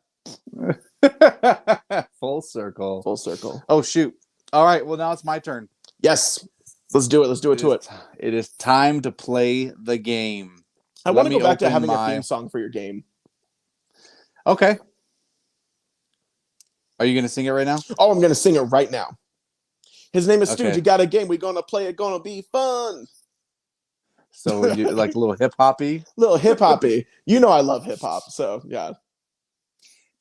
Full circle. Full circle. Oh shoot. All right, well now it's my turn. Yes. Let's do it. Let's do it to it. It is time to play the game. I want to go back to having a theme song for your game. Okay. Are you going to sing it right now? Oh, I'm going to sing it right now. His name is Stu. Okay. You got a game. We're going to play it. Going to be fun. So you like a little hip hoppy. Little hip hoppy. You know I love hip hop, so yeah.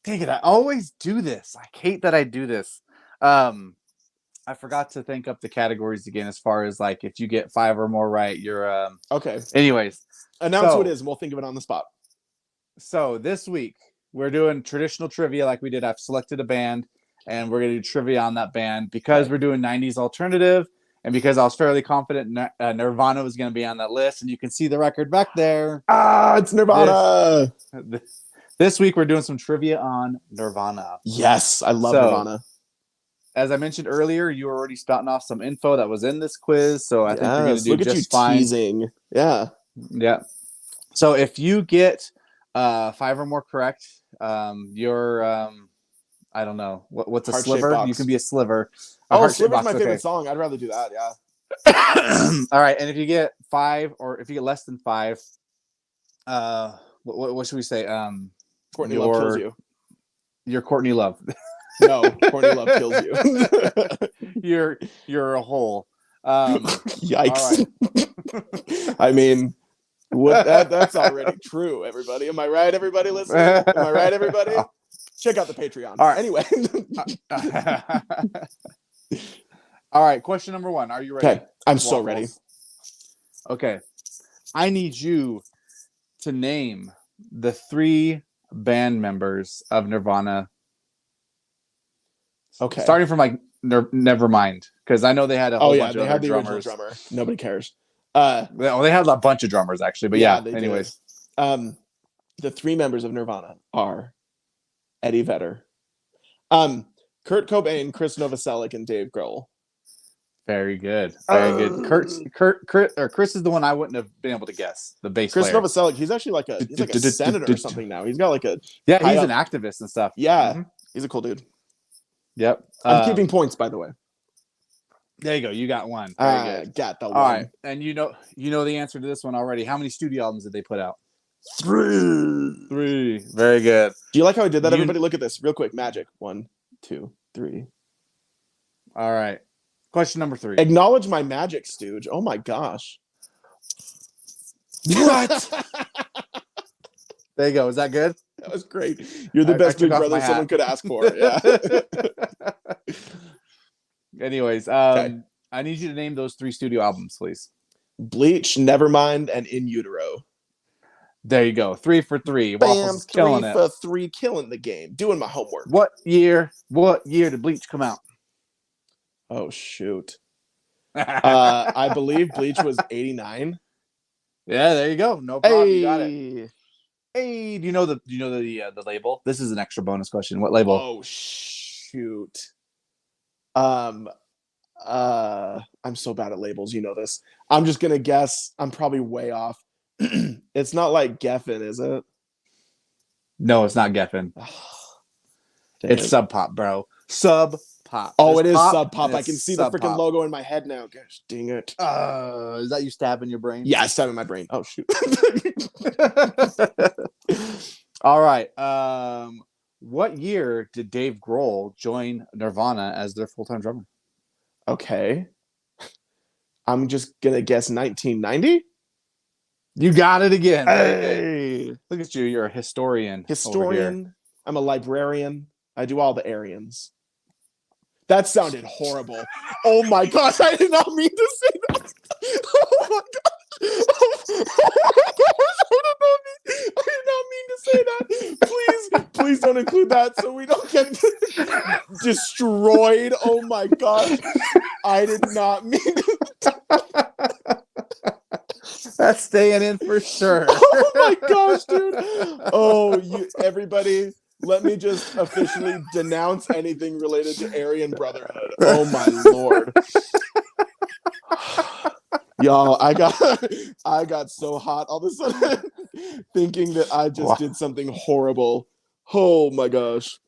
Dang it! I always do this. I hate that I do this. I forgot to think up the categories again. As far as like, if you get 5 or more right, you're okay. Anyways, announce who it is, and we'll think of it on the spot. So this week we're doing traditional trivia like we did. I've selected a band, and we're gonna do trivia on that band because we're doing 90s alternative, and because I was fairly confident Nirvana was gonna be on that list, and you can see the record back there. Ah, it's Nirvana. This week we're doing some trivia on Nirvana. Yes, I love Nirvana. As I mentioned earlier, you were already spouting off some info that was in this quiz, so I think you're going to do look just at you fine. Teasing. Yeah. So if you get 5 or more correct, you're I don't know what's a sliver. Box. You can be a sliver. Sliver's my favorite song. I'd rather do that. Yeah. All right, and if you get 5, or if you get less than 5, what should we say? Courtney Love kills you. You're Courtney Love. No, Courtney Love kills you. You're a hole. Yikes! Right. I mean, that's already true. Everybody, am I right? Everybody listening, am I right? Everybody, check out the Patreon. All right. Anyway. All right. Question number 1. Are you ready? Okay, I'm so ready. Okay, I need you to name the 3 band members of Nirvana. Okay. Starting from like Nevermind, because I know they had a whole bunch of they had the drummers. Original drummer. Nobody cares. Well, they had a bunch of drummers actually, but yeah. Anyways, the 3 members of Nirvana are Eddie Vedder, Kurt Cobain, Chris Novoselic, and Dave Grohl. Very good. Very good. Chris is the one I wouldn't have been able to guess. The bass Chris player. Novoselic, he's actually like a senator or something now. He's got like a he's an activist and stuff. Yeah, he's a cool dude. Yep. I'm keeping points, by the way. There you go. You got one. Very good. Got the one. All right, and you know the answer to this one already. How many studio albums did they put out? 3. Very good. Do you like how I did that? Everybody, look at this real quick. Magic. 1, 2, 3. All right. Question number 3. Acknowledge my magic, Stooge. Oh my gosh. What? There you go. Is that good? That was great. You're the best big brother someone could ask for. Yeah. Anyways, I need you to name those 3 studio albums, please. Bleach, Nevermind, and In Utero. There you go. 3 for 3. Waffles is killing 3 for 3, killing the game. Doing my homework. What year did Bleach come out? Oh shoot. I believe Bleach was 89. Yeah, there you go. No problem. Hey. You got it. Hey, do you know the label? This is an extra bonus question. What label? Oh shoot. I'm so bad at labels, you know this. I'm just gonna guess. I'm probably way off. It's not like Geffen, is it? No, it's not Geffen. It's Sub Pop, bro. Sub Pop. Oh, it is Sub Pop. I can see the freaking logo in my head now. Gosh, dang it. Is that you stabbing your brain? Yeah, stabbing my brain. Oh shoot. All right. What year did Dave Grohl join Nirvana as their full-time drummer? Okay. I'm just gonna guess 1990. You got it again. Hey. Look at you. You're a historian. I'm a librarian. I do all the Aryans. That sounded horrible. Oh my gosh, I did not mean to say that. Oh my gosh. I did not mean to say that. Please don't include that so we don't get destroyed. Oh my gosh. I did not mean to. That's staying in for sure. Oh my gosh, dude. Oh, everybody, let me just officially denounce anything related to Aryan Brotherhood. Oh my lord. Y'all, I got so hot all of a sudden thinking that I just did something horrible. Oh my gosh.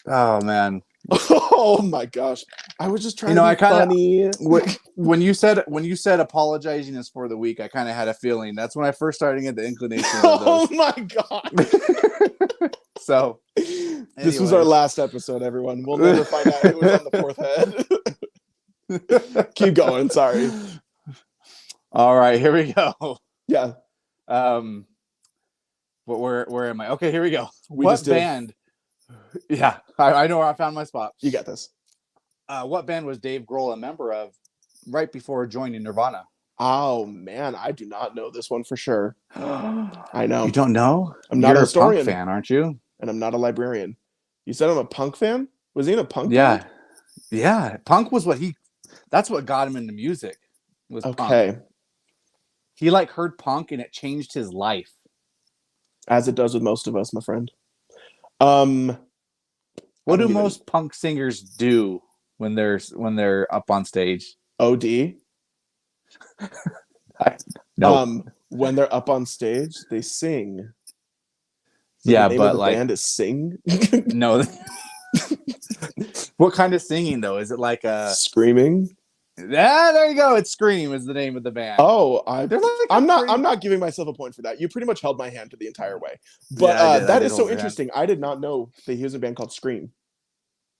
Oh man. Oh my gosh. I was just trying to be funny. When you said apologizing is for the weak, I kind of had a feeling. That's when I first started to get the inclination of those. Oh my god. So this was our last episode, everyone. We'll never find out who was on the 4th head. Keep going, sorry. All right, here we go. Yeah. Where am I? Okay, here we go. We What just did. band? Yeah, I know where I found my spot. You got this. What band was Dave Grohl a member of right before joining Nirvana? Oh man, I do not know this one for sure. I You know. don't know? I'm not You're a a punk historian, fan, aren't you? and I'm not a librarian. You said I'm a punk fan? Was he in a punk band? Yeah, yeah. Punk was what he. That's what got him into music. Was punk. Okay. He like heard punk and it changed his life. As it does with most of us, my friend. Um, What do most punk singers do when they're up on stage? OD. No. When they're up on stage, they sing. So Yeah, the name but of the like band is Sing. no. What kind of singing though? Is it like a Screaming? Yeah, there you go. It's Scream is the name of the band. Oh, I'm pretty... not giving myself a point for that. You pretty much held my hand to the entire way. But yeah, that is so interesting. I did not know that he was in a band called Scream.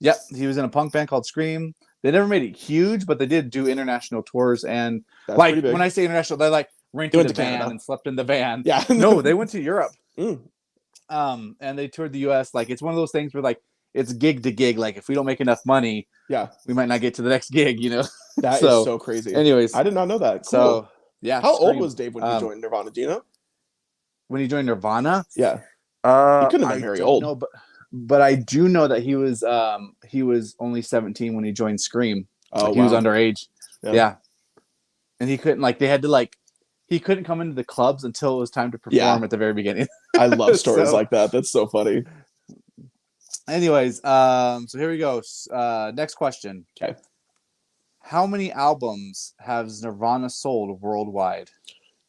Yep, he was in a punk band called Scream. They never made it huge, but they did do international tours. And that's like when I say international, they like rented a van Canada. and slept in the van. Yeah, no, they went to Europe. Mm. And they toured the U.S. Like it's one of those things where like it's gig to gig. Like if we don't make enough money, yeah, we might not get to the next gig. You know, that is so crazy. Anyways, I did not know that. Cool. So yeah, how old was Dave when he joined Nirvana? Do you know? When he joined Nirvana? Yeah, he couldn't have been very old. Know, but I do know that he was only 17 when he joined Scream. Oh, like, he was underage. Yeah, and he couldn't like they had to like he couldn't come into the clubs until it was time to perform at the very beginning. I love stories like that. That's so funny. Anyways, so here we go. Next question. Okay. How many albums has Nirvana sold worldwide?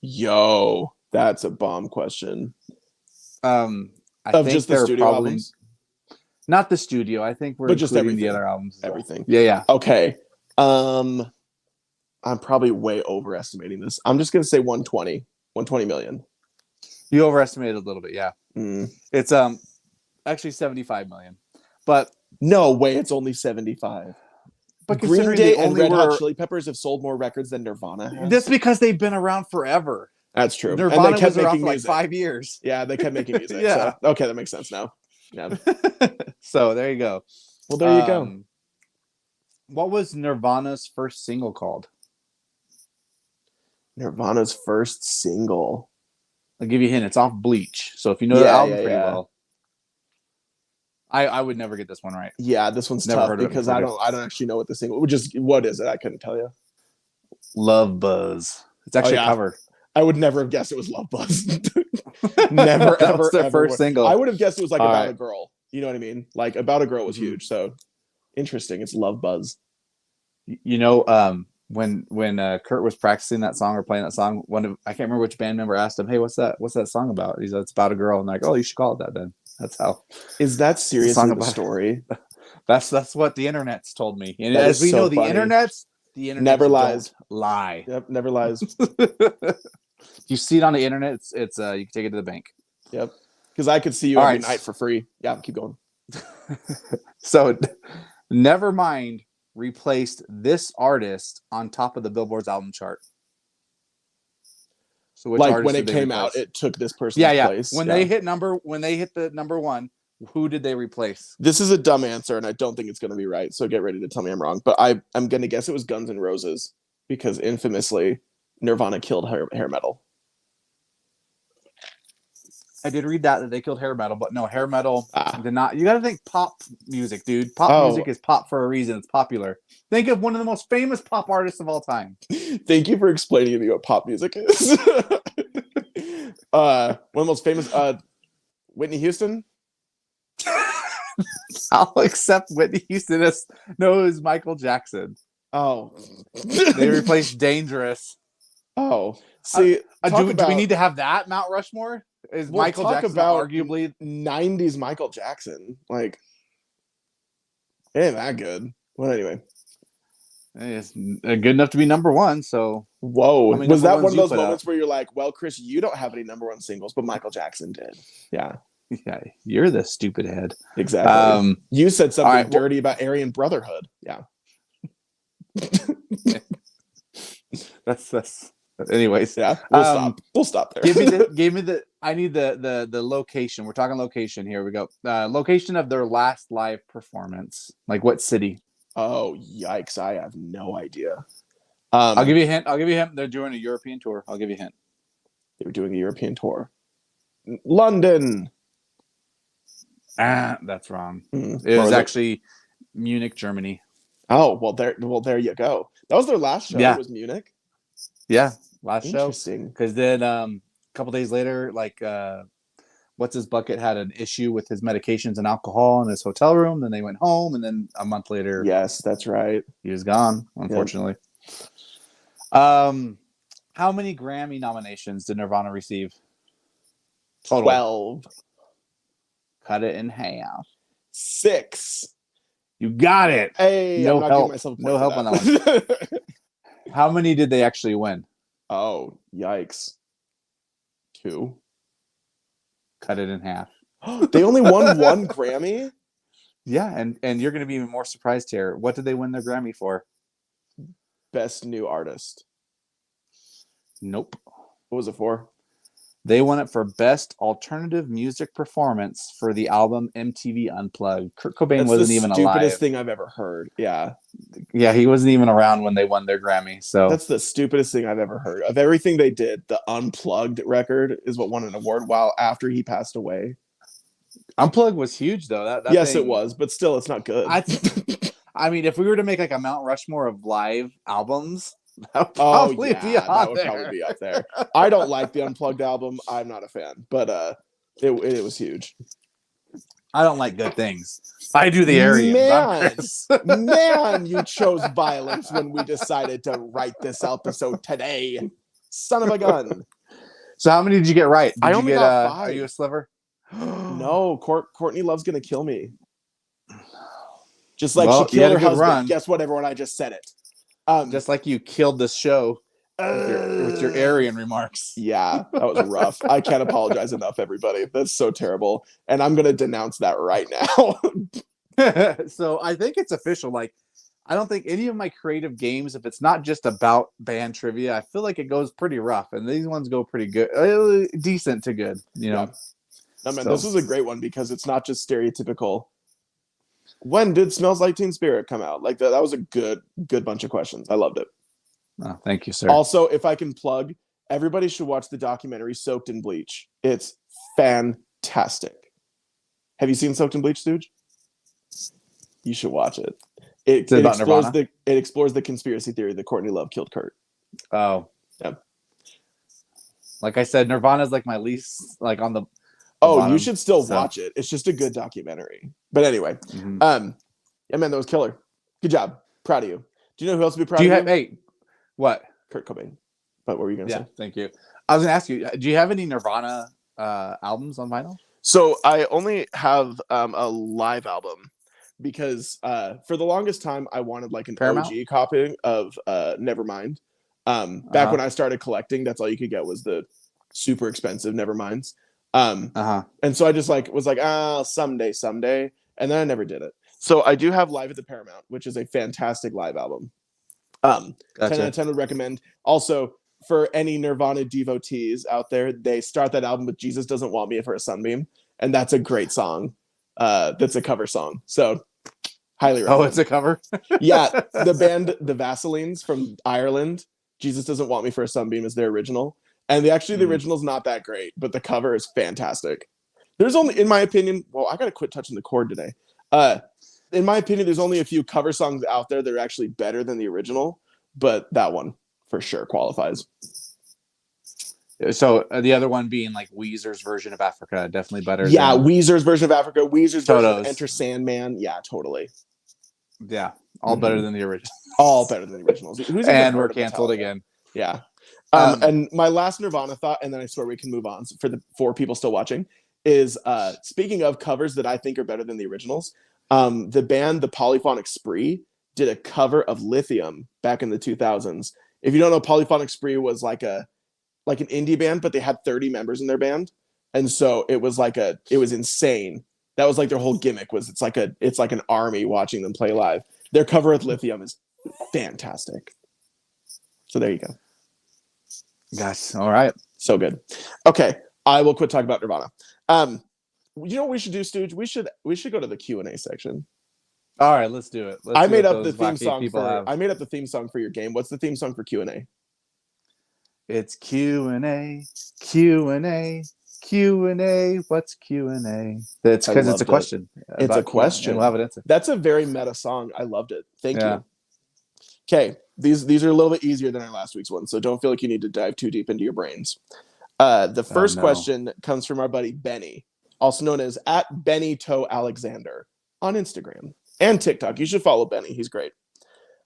Yo, that's a bomb question. I think just the studio albums? Not the studio. I think we're just including the other albums. Everything. Yeah. Okay. I'm probably way overestimating this. I'm just gonna say 120 million. You overestimated a little bit, yeah. It's actually 75 million. But no way, it's only 75. But Green Day and Red Hot Chili Peppers have sold more records than Nirvana has. That's because they've been around forever. That's true. Nirvana and they kept was around for like 5 years. Yeah, they kept making music. yeah. So, okay, that makes sense now. Yeah. So there you go. Well, there you go. What was Nirvana's first single called? Nirvana's first single. I'll give you a hint. It's off Bleach. So if you know the album pretty well. I would never get this one right. Yeah, this one's tough because I don't actually know what the single. What is it? I couldn't tell you. Love Buzz. It's actually a cover. I would never have guessed it was Love Buzz. Never, ever, their first single. I would have guessed it was like About a Girl. You know what I mean? Like About a Girl was huge. So interesting. It's Love Buzz. You know, when Kurt was practicing that song or playing that song, I can't remember which band member asked him, "Hey, what's that song about?" He said, "It's about a girl." And they're like, "Oh, you should call it that then." That's how. Is that seriously the story? That's what the internet's told me. And as we know, the internet never lies. Lie. Yep, never lies. You see it on the internet, it's you can take it to the bank. Yep. Because I could see you every night for free. Yeah, keep going. So Nevermind replaced this artist on top of the Billboard's album chart. So like when it came out, it took this person's place. When they hit the number one, who did they replace? This is a dumb answer, and I don't think it's going to be right. So get ready to tell me I'm wrong. But I'm going to guess it was Guns N' Roses because infamously, Nirvana killed hair metal. I did read that they killed hair metal, but no, hair metal did not. You got to think pop music, dude. Pop music is pop for a reason. It's popular. Think of one of the most famous pop artists of all time. Thank you for explaining to me what pop music is. One of the most famous, Whitney Houston. I'll accept Whitney Houston as knows Michael Jackson. Oh, they replaced Dangerous. Oh, see, do we need to have that Mount Rushmore? Is Michael Jackson about arguably 90s Michael Jackson? Like, ain't that good. Well, anyway, it's good enough to be number one. So, whoa, was that one of those moments where you're like, "Well, Chris, you don't have any number one singles, but Michael Jackson did." Yeah, you're the stupid head. Exactly. You said something dirty about Aryan Brotherhood. Yeah, that's Anyways, Yeah, we'll stop. We'll stop there. give me the. I need the location. We're talking location. Here we go. Location of their last live performance. Like what city? Oh, yikes! I have no idea. I'll give you a hint. They're doing a European tour. I'll give you a hint. They were doing a European tour. London. That's wrong. It was actually Munich, Germany. Oh, well there you go. That was their last show. Yeah. It was Munich. Yeah, last show. Interesting. Because then a couple days later, like what's his bucket had an issue with his medications and alcohol in his hotel room. Then they went home, and then a month later, yes, that's right, he was gone. Unfortunately. Yep. How many Grammy nominations did Nirvana receive? Total. 12. Cut it in half. 6. You got it. Hey, no I'm not help. giving myself No help on that one. How many did they actually win? Oh, yikes. 2. Cut it in half. They only won 1 Grammy? Yeah, and you're going to be even more surprised here. What did they win their Grammy for? Best New Artist. Nope. What was it for? They won it for Best Alternative Music Performance for the album MTV Unplugged. Kurt Cobain wasn't even alive. That's the stupidest thing I've ever heard. Yeah. Yeah, he wasn't even around when they won their Grammy. So that's the stupidest thing I've ever heard. Of everything they did, the Unplugged record is what won an award while after he passed away. Unplugged was huge, though. That yes, thing, it was, but still, it's not good. I mean, if we were to make like a Mount Rushmore of live albums, that would probably be up there. I don't like the Unplugged album. I'm not a fan, but it was huge. I don't like good things. I do the Aryans. Man, you chose violence when we decided to write this episode today. Son of a gun. So how many did you get right? I only got 5. Are you a sliver? No, Courtney Love's gonna kill me. Just like she killed her husband. Run. Guess what, everyone? I just said it. Just like you killed this show with your Aryan remarks. Yeah, that was rough. I can't apologize enough, everybody. That's so terrible. And I'm going to denounce that right now. So I think it's official. Like, I don't think any of my creative games, if it's not just about band trivia, I feel like it goes pretty rough. And these ones go pretty good. Decent to good, you know. Yeah. No, man, this was a great one because it's not just stereotypical. When did Smells Like Teen Spirit come out? Like that was a good bunch of questions. I loved it. Oh, thank you, sir. Also, if I can plug, everybody should watch the documentary Soaked in Bleach. It's fantastic. Have you seen Soaked in Bleach, Stooge? You should watch it. It explores the conspiracy theory that Courtney Love killed Kurt. Oh. Yeah. Like I said, Nirvana's like my least like on the bottom, you should still watch it. It's just a good documentary. But anyway, yeah, man, that was killer. Good job. Proud of you. Do you know who else would be proud of you? Hey, what? Kurt Cobain. But what were you going to say? Thank you. I was going to ask you, do you have any Nirvana albums on vinyl? So I only have a live album because for the longest time I wanted like an Paramount? OG copy of Nevermind. Back when I started collecting, that's all you could get was the super expensive Neverminds. And so I just was like, someday. And then I never did it. So I do have Live at the Paramount, which is a fantastic live album. 10 out of 10 would recommend. Also, for any Nirvana devotees out there, they start that album with Jesus Doesn't Want Me for a Sunbeam. And that's a great song. That's a cover song. So highly recommend. Oh, it's a cover? Yeah. The band, the Vaselines from Ireland, Jesus Doesn't Want Me for a Sunbeam is their original. And the original is not that great, but the cover is fantastic. There's only, in my opinion, I got to quit touching the cord today. In my opinion, there's only a few cover songs out there that are actually better than the original, but that one for sure qualifies. So the other one being like Weezer's version of Africa, definitely better. Yeah, Weezer's version of Africa, Weezer's version of Enter Sandman. Yeah, totally. Yeah, all better than the original. All better than the originals. And we're canceled again. Yeah. And my last Nirvana thought, and then I swear we can move on for the 4 people still watching, is speaking of covers that I think are better than the originals, the band The Polyphonic Spree did a cover of Lithium back in the 2000s. If you don't know, Polyphonic Spree was like an indie band, but they had 30 members in their band. And so it was insane. That was like their whole gimmick was it's like an army watching them play live. Their cover of Lithium is fantastic. So there you go. Gosh, all right. So good. Okay, I will quit talking about Nirvana. You know what we should do, Stooge? We should go to the Q&A section. All right, let's do it. Let's I see made what up the those theme wacky song people have. I made up the theme song for your game. What's the theme song for Q&A? It's Q&A, Q&A, Q&A. What's Q&A? It's because it's a question. It's a question. And we'll have an answer. That's a very meta song. I loved it. Thank Yeah. you. Okay, these are a little bit easier than our last week's one, so don't feel like you need to dive too deep into your brains. The first question comes from our buddy Benny, also known as @BennyToeAlexander on Instagram and TikTok. You should follow Benny. He's great.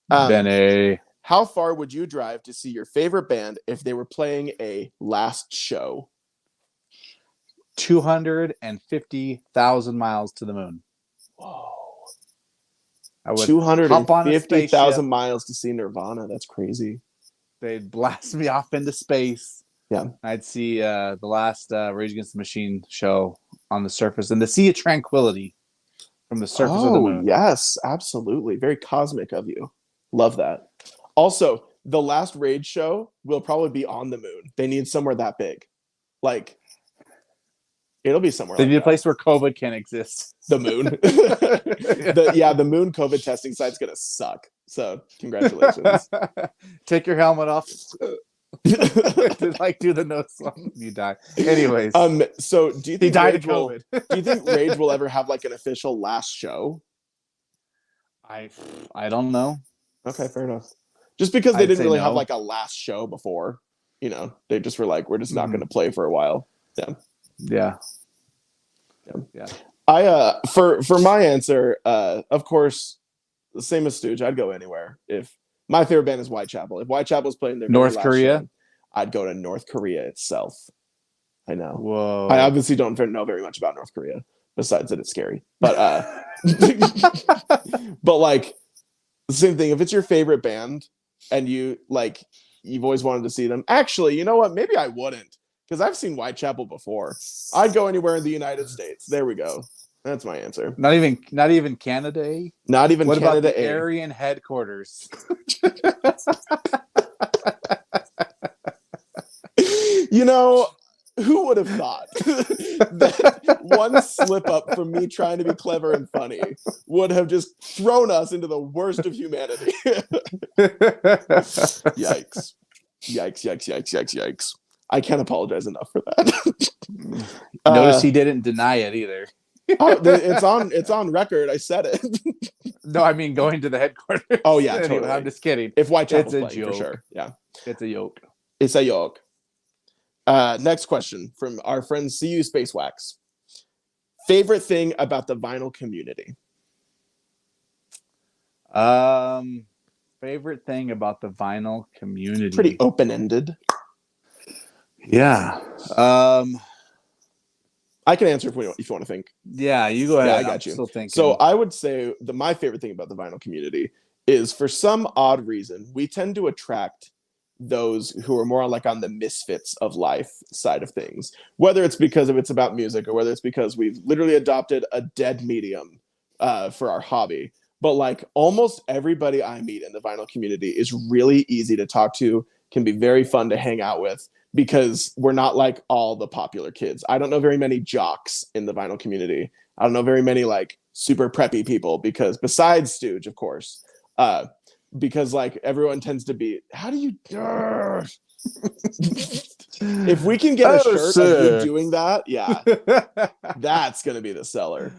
Benny. How far would you drive to see your favorite band if they were playing a last show? 250,000 miles to the moon. Whoa. I would 250,000 miles to see Nirvana. That's crazy. They'd blast me off into space. Yeah. I'd see the last Rage Against the Machine show on the surface and the Sea of Tranquility from the surface of the moon. Yes, absolutely. Very cosmic of you. Love that. Also, the last Rage show will probably be on the moon. They need somewhere that big. Like, it'll be somewhere. They like need that. a place where COVID can exist. The moon. the moon COVID testing site's gonna suck. So congratulations. Take your helmet off. Like do the nose song. You die. Anyways. So do you think Rage will, do you think Rage will ever have like an official last show? I don't know. Okay, fair enough. Just because they didn't really have like a last show before, you know, they just were like, we're just not going to play for a while. Yeah. I for my answer, of course, the same as Stooge, I'd go anywhere. If my favorite band is Whitechapel. If Whitechapel's playing their North Korea, show, I'd go to North Korea itself. I know. Whoa. I obviously don't know very much about North Korea, besides that it's scary. But but like the same thing. If it's your favorite band and you've always wanted to see them. Actually, you know what? Maybe I wouldn't, because I've seen Whitechapel before. I'd go anywhere in the United States. There we go. That's my answer. Not even Canada. Not even what Canada. About the Aryan headquarters? You know, who would have thought that one slip up from me trying to be clever and funny would have just thrown us into the worst of humanity? Yikes. Yikes. I can't apologize enough for that. Notice he didn't deny it either. It's on record. I said it. No, I mean going to the headquarters. Oh yeah, anyway, totally. I'm just kidding. If Whitechapel's it's playing, for sure. Yeah, it's a yoke. It's a yoke. Next question from our friend CU Space Wax. Favorite thing about the vinyl community? Favorite thing about the vinyl community? Pretty open-ended. Yeah. I can answer if you want to think. Yeah, you go ahead. Yeah, I got you. Still thinking. So I would say my favorite thing about the vinyl community is, for some odd reason, we tend to attract those who are more on the misfits of life side of things. Whether it's because it's about music, or whether it's because we've literally adopted a dead medium for our hobby. But almost everybody I meet in the vinyl community is really easy to talk to, can be very fun to hang out with, because we're not like all the popular kids. I don't know very many jocks in the vinyl community. I don't know very many super preppy people, because besides Stooge, of course, because everyone tends to be, how do you, if we can get a shirt of you doing that, yeah, that's going to be the seller.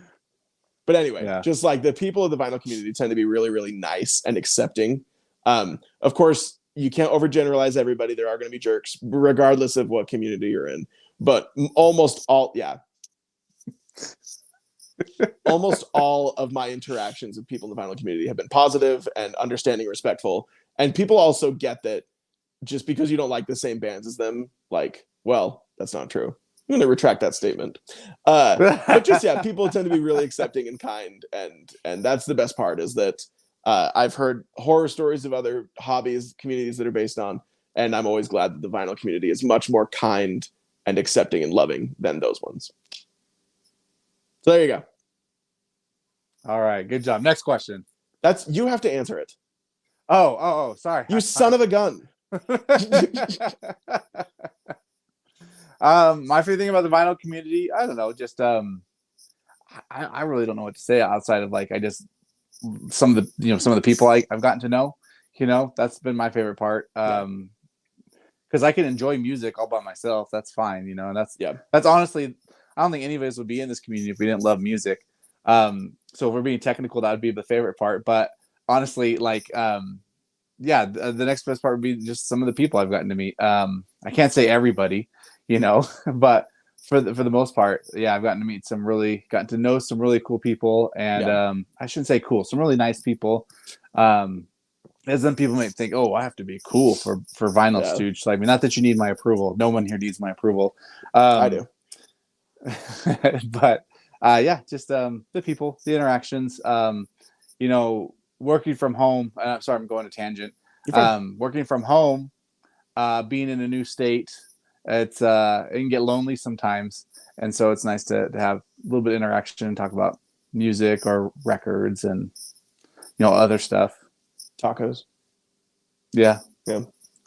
But anyway, just the people of the vinyl community tend to be really, really nice and accepting. Of course, you can't overgeneralize everybody. There are going to be jerks, regardless of what community you're in. But almost all of my interactions with people in the vinyl community have been positive and understanding, respectful. And people also get that just because you don't like the same bands as them, well, that's not true. I'm going to retract that statement. But just, people tend to be really accepting and kind. And that's the best part, is that I've heard horror stories of other hobbies, communities that are based on, and I'm always glad that the vinyl community is much more kind and accepting and loving than those ones. So there you go. All right, good job. Next question. You have to answer it. Oh, sorry. You son of a gun. My favorite thing about the vinyl community, I don't know, just I really don't know what to say outside of like I just some of the people I've gotten to know, that's been my favorite part. Because I can enjoy music all by myself. That's fine, and that's honestly, I don't think any of us would be in this community if we didn't love music. So if we're being technical, that would be the favorite part. But honestly, like, the next best part would be just some of the people I've gotten to meet. I can't say everybody, but for the most part, yeah, I've gotten to know some really cool people, and I shouldn't say cool, some really nice people. As then people might think, oh, I have to be cool for vinyl stooge. So, I mean, not that you need my approval. No one here needs my approval. I do. But just the people, the interactions, working from home. Sorry, I'm going to tangent. Working from home, being in a new state, it can get lonely sometimes. And so it's nice to have a little bit of interaction and talk about music or records and, other stuff. Tacos. Yeah.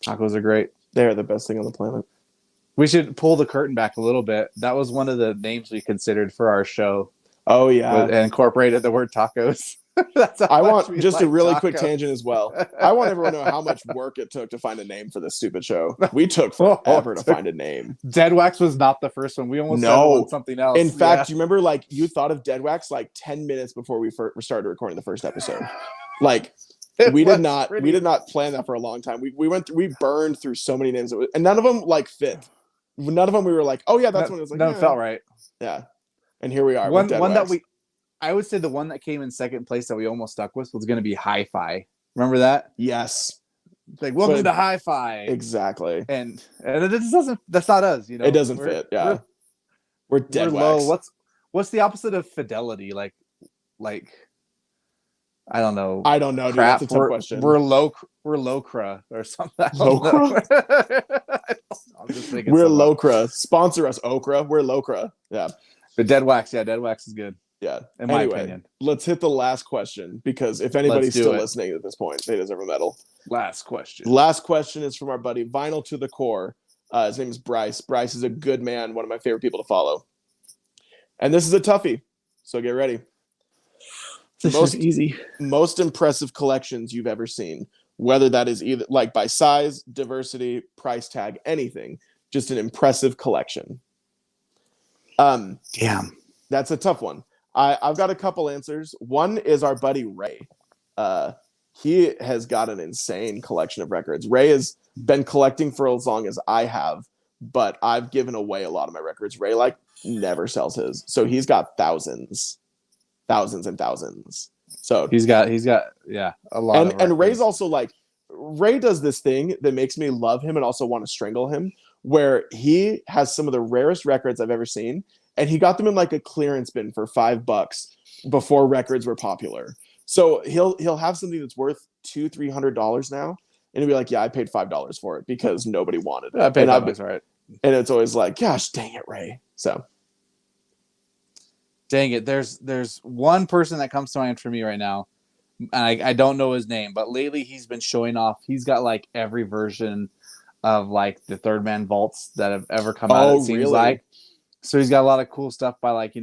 Tacos are great. They're the best thing on the planet. We should pull the curtain back a little bit. That was one of the names we considered for our show. Oh, yeah. And incorporated the word tacos. I want just a really quick tangent as well. I want everyone to know how much work it took to find a name for this stupid show. We took forever to find a name. Deadwax was not the first one. We almost said something else. In fact, you remember, like, you thought of Deadwax like 10 minutes before we started recording the first episode. Like, we did not plan that for a long time. We burned through so many names, and none of them like fit. None of them we were like, oh yeah, that's one. It was like, none felt right. Yeah, and here we are. One that I would say the one that came in second place that we almost stuck with was going to be Hi-Fi. Remember that? Yes. Like, welcome to Hi-Fi. Exactly. And it just doesn't. That's not us. It doesn't fit. Yeah. We're Deadwax. Low. What's the opposite of fidelity? Like. I don't know. Dude. That's a tough question. We're Locra or something. Locra? We're Locra. Sponsor us, Okra. We're Locra. Yeah. But Deadwax, Deadwax is good. Yeah. In my opinion. Let's hit the last question, because if anybody's still listening at this point, they deserve a medal. Last question. Last question is from our buddy Vinyl to the Core. His name is Bryce. Bryce is a good man, one of my favorite people to follow. And this is a toughie, so get ready. This is easy. Most impressive collections you've ever seen, whether that is either like by size, diversity, price tag, anything, just an impressive collection. Damn, that's a tough one. I've got a couple answers. One is our buddy Ray. He has got an insane collection of records. Ray has been collecting for as long as I have, but I've given away a lot of my records. Ray never sells his, so he's got thousands and thousands. So he's got a lot. And Ray's also Ray does this thing that makes me love him and also want to strangle him, where he has some of the rarest records I've ever seen, and he got them in like a clearance bin for $5 before records were popular. So he'll have something that's worth $200-$300 now, and he'll be like, yeah, I paid $5 for it because nobody wanted it. I paid $5, right? And it's always like, gosh, dang it, Ray. So dang it. There's one person that comes to mind for me right now, and I don't know his name, but lately he's been showing off. He's got like every version of like the Third Man vaults that have ever come out. It seems really? Like. So he's got a lot of cool stuff by like,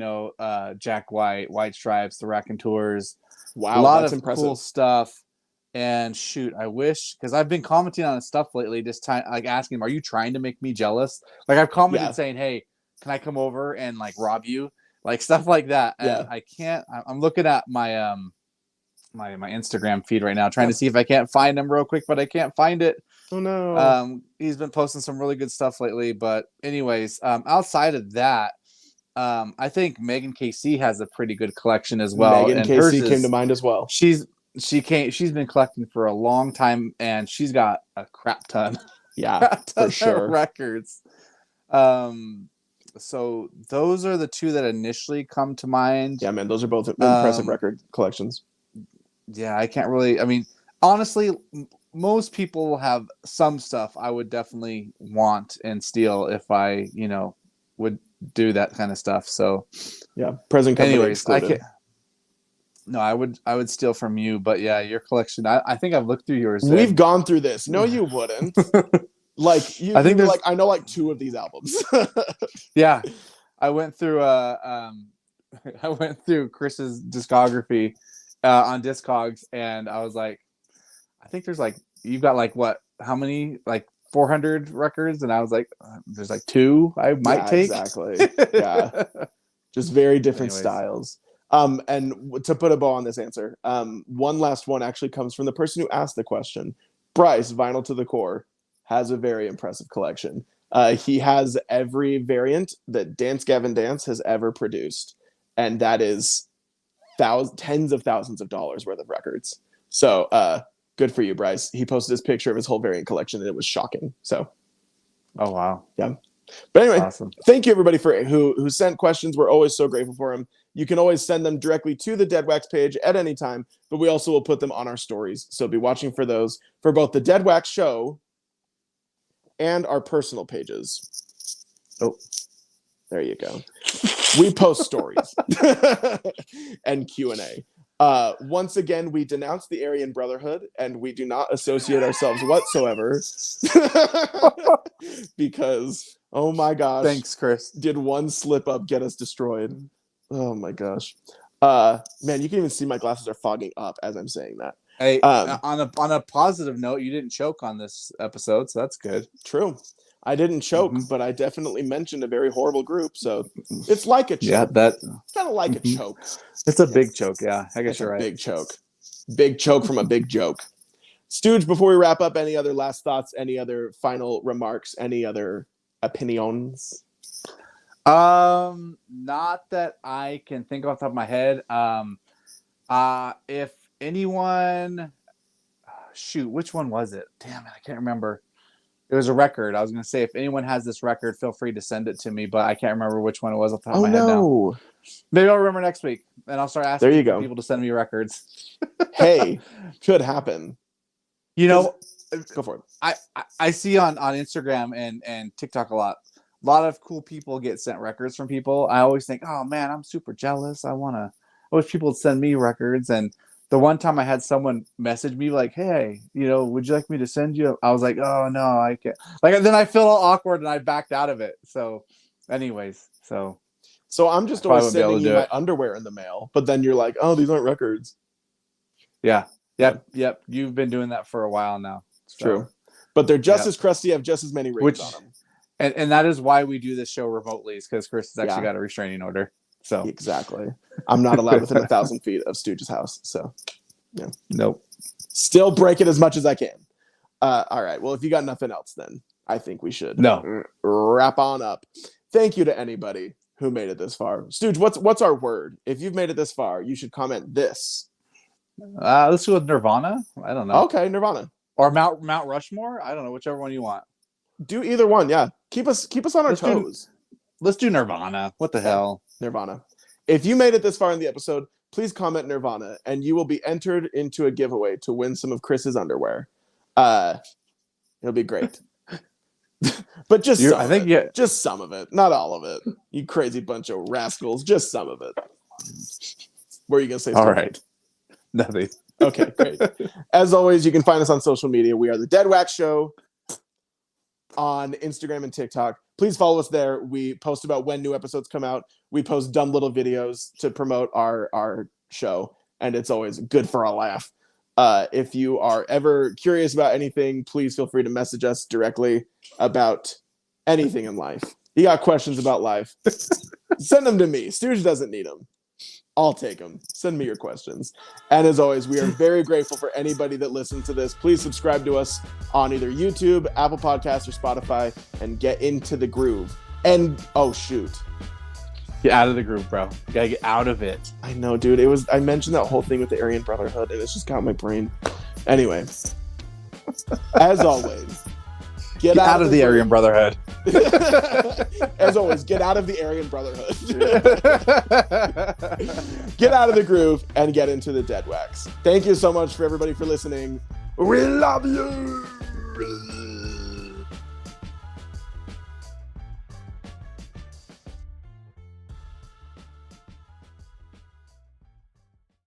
Jack White, White Stripes, the Raconteurs. Wow, a lot that's of impressive. Cool stuff. And shoot, I wish, because I've been commenting on his stuff lately, just like asking him, are you trying to make me jealous? Like I've commented saying, hey, can I come over and like rob you? Like stuff like that. And I can't. I'm looking at my my Instagram feed right now, trying to see if I can't find him real quick, but I can't find it. Oh no. He's been posting some really good stuff lately. But anyways, outside of that, I think Megan KC has a pretty good collection as well. Megan KC came to mind as well. She's been collecting for a long time, and she's got a crap ton. Yeah, for sure. Records. So those are the two that initially come to mind. Yeah, man, those are both impressive record collections. Yeah, I can't really. I mean, honestly, most people have some stuff I would definitely want and steal if I, would do that kind of stuff. So yeah, present company anyways, excluded. No, I would steal from you, but yeah, your collection. I think I've looked through yours. We've gone through this. No, you wouldn't. Like I think you're like, I know like 2 of these albums. Yeah, I went through I went through Chris's discography on Discogs, and I was like, I think there's like you've got like what? How many? Like 400 records, and I was like, there's like 2 I might take. Exactly. Yeah, just very different styles. And to put a bow on this answer, one last one actually comes from the person who asked the question. Bryce, Vinyl to the Core, has a very impressive collection. He has every variant that Dance Gavin Dance has ever produced, and that is tens of thousands of dollars worth of records. So good for you, Bryce. He posted his picture of his whole variant collection, and it was shocking. So, oh wow, yeah. But anyway, awesome. Thank you everybody for who sent questions. We're always so grateful for them. You can always send them directly to the Deadwax page at any time, but we also will put them on our stories. So be watching for those for both the Deadwax show and our personal pages. Oh, there you go. We post stories and Q&A. Once again, we denounce the Aryan Brotherhood, and we do not associate ourselves whatsoever because, oh my gosh. Thanks, Chris. Did one slip up get us destroyed? Oh my gosh. Man, you can even see my glasses are fogging up as I'm saying that. Hey, on a positive note, you didn't choke on this episode, so that's good. True. I didn't choke, but I definitely mentioned a very horrible group, so it's like a choke. Yeah, it's kind of like a choke. It's a big choke, yeah. I guess you're right. Big choke. Big choke from a big joke. Stooge, before we wrap up, any other last thoughts, any other final remarks, any other opinions? Not that I can think off the top of my head. If anyone, shoot, which one was it? Damn it, I can't remember. It was a record. I was going to say, if anyone has this record, feel free to send it to me, but I can't remember which one it was off the top of my head now. Maybe I'll remember next week, and I'll start asking people to send me records. Hey, could happen. You know, go for it. I see on Instagram and TikTok a lot of cool people get sent records from people. I always think, oh man, I'm super jealous. I wish people would send me records. And the one time I had someone message me like, hey, would you like me to send you? I was like, oh no, I can't. Like, then I feel all awkward and I backed out of it. So anyways, so I'm just always sending you my underwear in the mail, but then you're like, oh, these aren't records. Yeah. Yep. You've been doing that for a while now. So. True. But they're just as crusty, have just as many rings on them. And that is why we do this show remotely, is because Chris has actually got a restraining order. So exactly. I'm not allowed within 1,000 feet of Stooge's house. So yeah. Nope. Still break it as much as I can. All right. Well, if you got nothing else, then I think we should wrap on up. Thank you to anybody who made it this far. Stooge, what's our word? If you've made it this far, you should comment this. Let's go with Nirvana. I don't know. Okay, Nirvana. Or Mount Rushmore. I don't know, whichever one you want. Do either one, yeah. Keep us on our toes. Let's do Nirvana. What the hell? Nirvana. If you made it this far in the episode, please comment Nirvana, and you will be entered into a giveaway to win some of Chris's underwear. It'll be great. But just just some of it, not all of it. You crazy bunch of rascals. Just some of it. What are you gonna say? All right. Nothing. Okay, great. As always, you can find us on social media. We are the Deadwax Show on Instagram and TikTok. Please follow us there. We post about when new episodes come out. We post dumb little videos to promote our show, and it's always good for a laugh. If you are ever curious about anything, please feel free to message us directly about anything in life. You got questions about life, send them to me. Stooge doesn't need them. I'll take them. Send me your questions. And as always, we are very grateful for anybody that listens to this. Please subscribe to us on either YouTube, Apple Podcasts, or Spotify, and get into the groove. And, oh, shoot. Get out of the groove, bro. You gotta get out of it. I know, dude. I mentioned that whole thing with the Aryan Brotherhood, and it's just got my brain. Anyway, as always, get out of the Aryan Brotherhood. As always, get out of the Aryan Brotherhood. Get out of the groove and get into the Deadwax. Thank you so much for everybody for listening. We love you.